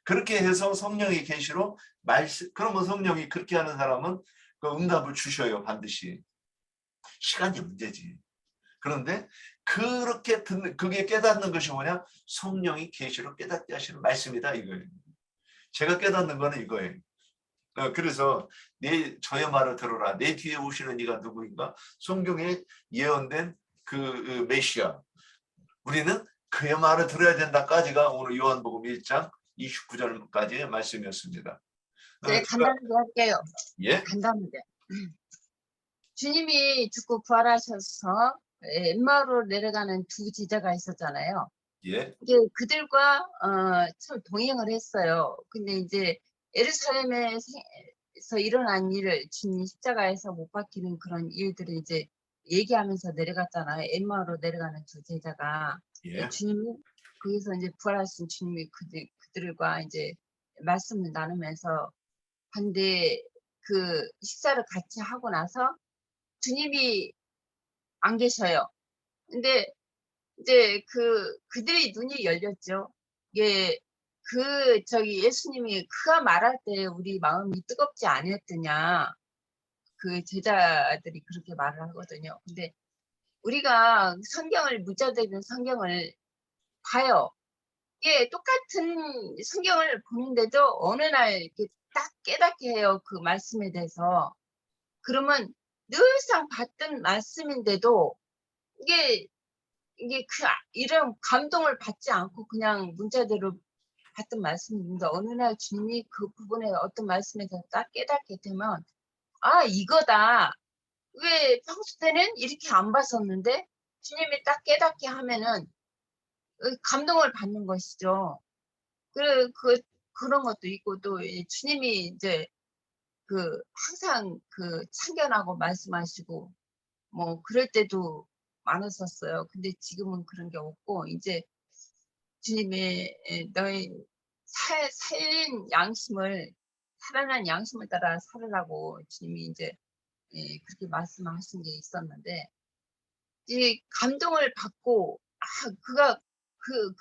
그렇게 해서 성령의 계시로 그러면 성령이 그렇게 하는 사람은 그 응답을 주셔요. 반드시. 시간이 문제지. 그런데 그렇게 그게 깨닫는 것이 뭐냐? 성령이 계시로 깨닫게 하시는 말씀이다 이거예요. 제가 깨닫는 거는 이거예요. 그래서 저의 말을 들어라. 내 뒤에 오시는 이가 누구인가? 성경에 예언된 그 메시아. 우리는 그의 말을 들어야 된다까지가 오늘 요한복음 1장 29절까지의 말씀이었습니다. 네, 간단하게 할게요. 예? 간단하게. 주님이 죽고 부활하셔서 엠마오로 내려가는 두 제자가 있었잖아요. 예? 이게 그들과 참 동행을 했어요. 근데 이제 예루살렘에서 일어난 일을 주님 십자가에서 못 박히는 그런 일들을 이제 얘기하면서 내려갔잖아요. 엠마오로 내려가는 두 제자가. 예? 주님이 거기서 이제 부활하신 주님이 그들과 이제 말씀을 나누면서 근데 그 식사를 같이 하고 나서 주님이 안 계셔요. 근데 이제 그들의 눈이 열렸죠. 이게 예수님이 그가 말할 때 우리 마음이 뜨겁지 않았더냐. 그 제자들이 그렇게 말을 하거든요. 근데 우리가 문자되는 성경을 봐요. 이게 똑같은 성경을 보는데도 어느 날 이렇게 딱 깨닫게 해요. 그 말씀에 대해서. 그러면 늘상 봤던 말씀인데도 이게 이런 감동을 받지 않고 그냥 문자대로 봤던 말씀인데 어느 날 주님이 그 부분에 어떤 말씀에 대해서 딱 깨닫게 되면 아 이거다. 왜 평소 때는 이렇게 안 봤었는데 주님이 딱 깨닫게 하면은 감동을 받는 것이죠. 그런 것도 있고 또 주님이 이제 항상 참견하고 말씀하시고 뭐 그럴 때도 많았었어요. 근데 지금은 그런 게 없고 이제 주님이 너희 살아난 양심을 따라 살으라고 주님이 이제 그렇게 말씀하신 게 있었는데 이 감동을 받고 그가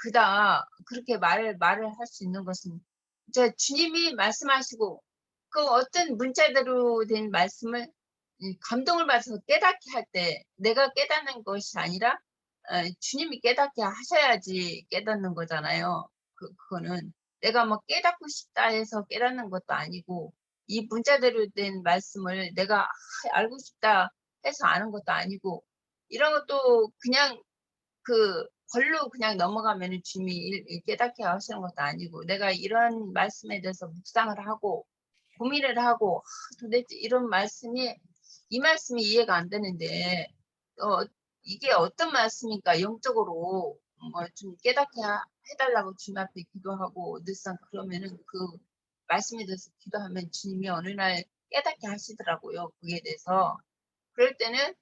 그다 그렇게 말을 할 수 있는 것은 이제 주님이 말씀하시고 그 어떤 문자대로 된 말씀을 감동을 받아서 깨닫게 할 때 내가 깨닫는 것이 아니라 주님이 깨닫게 하셔야지 깨닫는 거잖아요. 그거는 내가 뭐 깨닫고 싶다 해서 깨닫는 것도 아니고 이 문자대로 된 말씀을 내가 알고 싶다 해서 아는 것도 아니고 이런 것도 그냥 벌로 그냥 넘어가면 주님이 깨닫게 하시는 것도 아니고 내가 이런 말씀에 대해서 묵상을 하고 고민을 하고 도대체 이 말씀이 이해가 안 되는데 이게 어떤 말씀인가 영적으로 뭐 좀 깨닫게 해달라고 주님 앞에 기도하고 늘상 그러면은 그 말씀에 대해서 기도하면 주님이 어느 날 깨닫게 하시더라고요. 그에 대해서 그럴 때는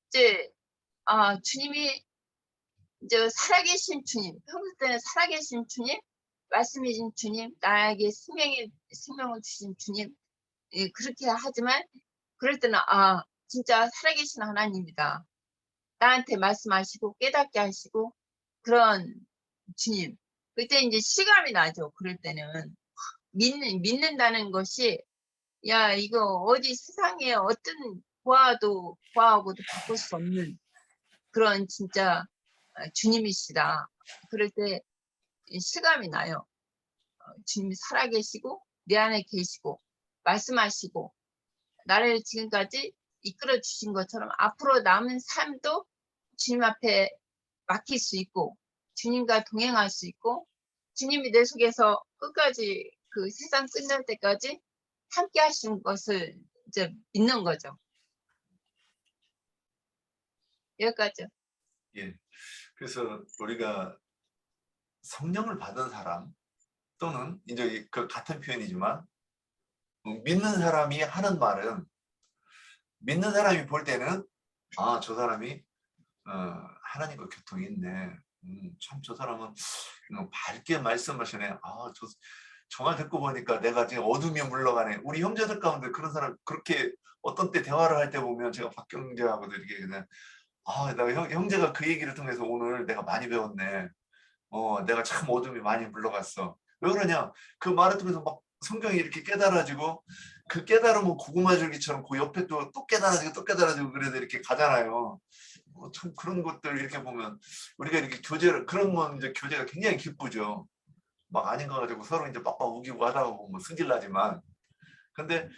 이제 주님이 이제 살아계신 주님, 평소 때는 살아계신 주님, 말씀이신 주님, 나에게 생명을 주신 주님, 예, 그렇게 하지만 그럴 때는 진짜 살아계신 하나님이다. 나한테 말씀하시고 깨닫게 하시고 그런 주님. 그때 이제 실감이 나죠. 그럴 때는 믿는다는 것이 야 이거 어디 세상에 어떤 보아하고도 바꿀 수 없는 그런 진짜 주님이시다. 그럴 때 실감이 나요. 주님이 살아계시고 내 안에 계시고 말씀하시고 나를 지금까지 이끌어 주신 것처럼 앞으로 남은 삶도 주님 앞에 맡길 수 있고 주님과 동행할 수 있고 주님이 내 속에서 끝까지 그 세상 끝날 때까지 함께 하신 것을 이제 믿는 거죠. 여기까지요. 예. 그래서 우리가 성령을 받은 사람 또는 이제 그 같은 표현이지만 믿는 사람이 하는 말은 믿는 사람이 볼 때는 저 사람이 하나님과 교통이 있네. 참 저 사람은 밝게 말씀하시네. 저 말 듣고 보니까 내가 지금 어둠이 물러가네. 우리 형제들 가운데 그런 사람 그렇게 어떤 때 대화를 할 때 보면 제가 박경재하고도 이렇게 그냥 나 형제가 그 얘기를 통해서 오늘 내가 많이 배웠네. 내가 참 어둠이 많이 물러갔어. 왜 그러냐? 그 말을 통해서 막 성경이 이렇게 깨달아지고 그 깨달음은 고구마 줄기처럼 그 옆에 또 깨달아지고 그래서 이렇게 가잖아요. 참 그런 것들 이렇게 보면 우리가 이렇게 그런 건 이제 교제가 굉장히 기쁘죠. 막 아닌 거 가지고 서로 이제 빡빡 우기고 하다가 보면 승질나지만 그런데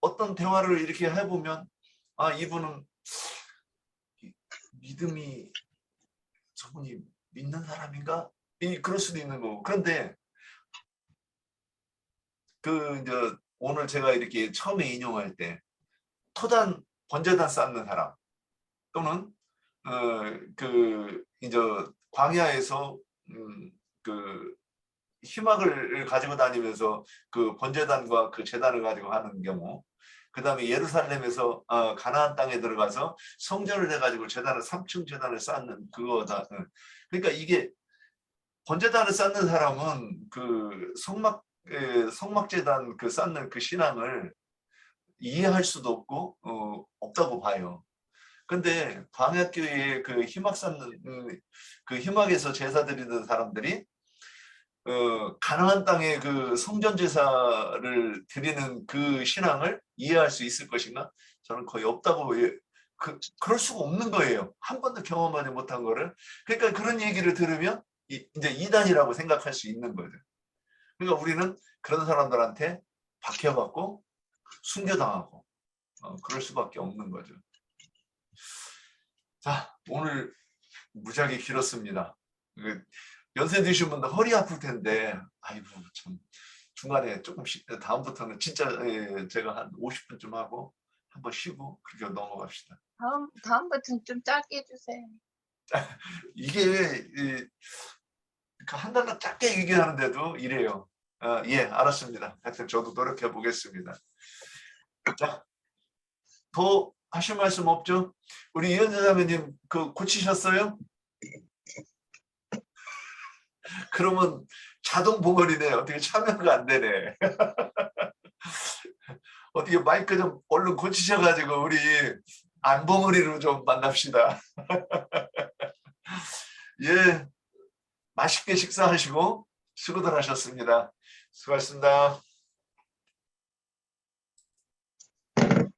어떤 대화를 이렇게 해보면 이분은 믿음이 저분이 믿는 사람인가? 그럴 수도 있는 거고. 그런데 이제 오늘 제가 이렇게 처음에 인용할 때 번제단 쌓는 사람 또는 이제 광야에서 그 희막을 가지고 다니면서 그 번제단과 그 제단을 가지고 하는 경우, 그 다음에 예루살렘에서 가나안 땅에 들어가서 성전을 해가지고 3층 제단을 쌓는 그거다. 그러니까 이게 번제단을 쌓는 사람은 그 성막제단 그 쌓는 그 신앙을 이해할 수도 없고 없다고 봐요. 근데 광야교회에 그 희막 쌓는 그 희막에서 제사 드리는 사람들이 가나안 땅의 그 성전 제사를 드리는 그 신앙을 이해할 수 있을 것인가? 저는 거의 없다고 그럴 수가 없는 거예요. 한 번도 경험하지 못한 거를. 그러니까 그런 얘기를 들으면 이제 이단이라고 생각할 수 있는 거죠. 그러니까 우리는 그런 사람들한테 박해받고 순교당하고 그럴 수밖에 없는 거죠. 자, 오늘 무지하게 길었습니다. 연세 드신 분들 허리 아플 텐데 아이고 참 중간에 조금씩 다음부터는 진짜 제가 한 50분쯤 하고 한번 쉬고 그렇게 넘어갑시다. 다음부터는 좀 짧게 해주세요. 이게 한 달만 짧게 얘기하는데도 이래요. 예, 알았습니다. 하여튼 저도 노력해 보겠습니다. 자, 더 하실 말씀 없죠? 우리 이현재 자매님 그 고치셨어요? 그러면 자동 봉헌이네. 어떻게 참여가 안 되네. 어떻게 마이크 좀 얼른 고치셔가지고 우리 안봉헌이로 좀 만납시다. 예, 맛있게 식사하시고 수고들 하셨습니다. 수고하셨습니다.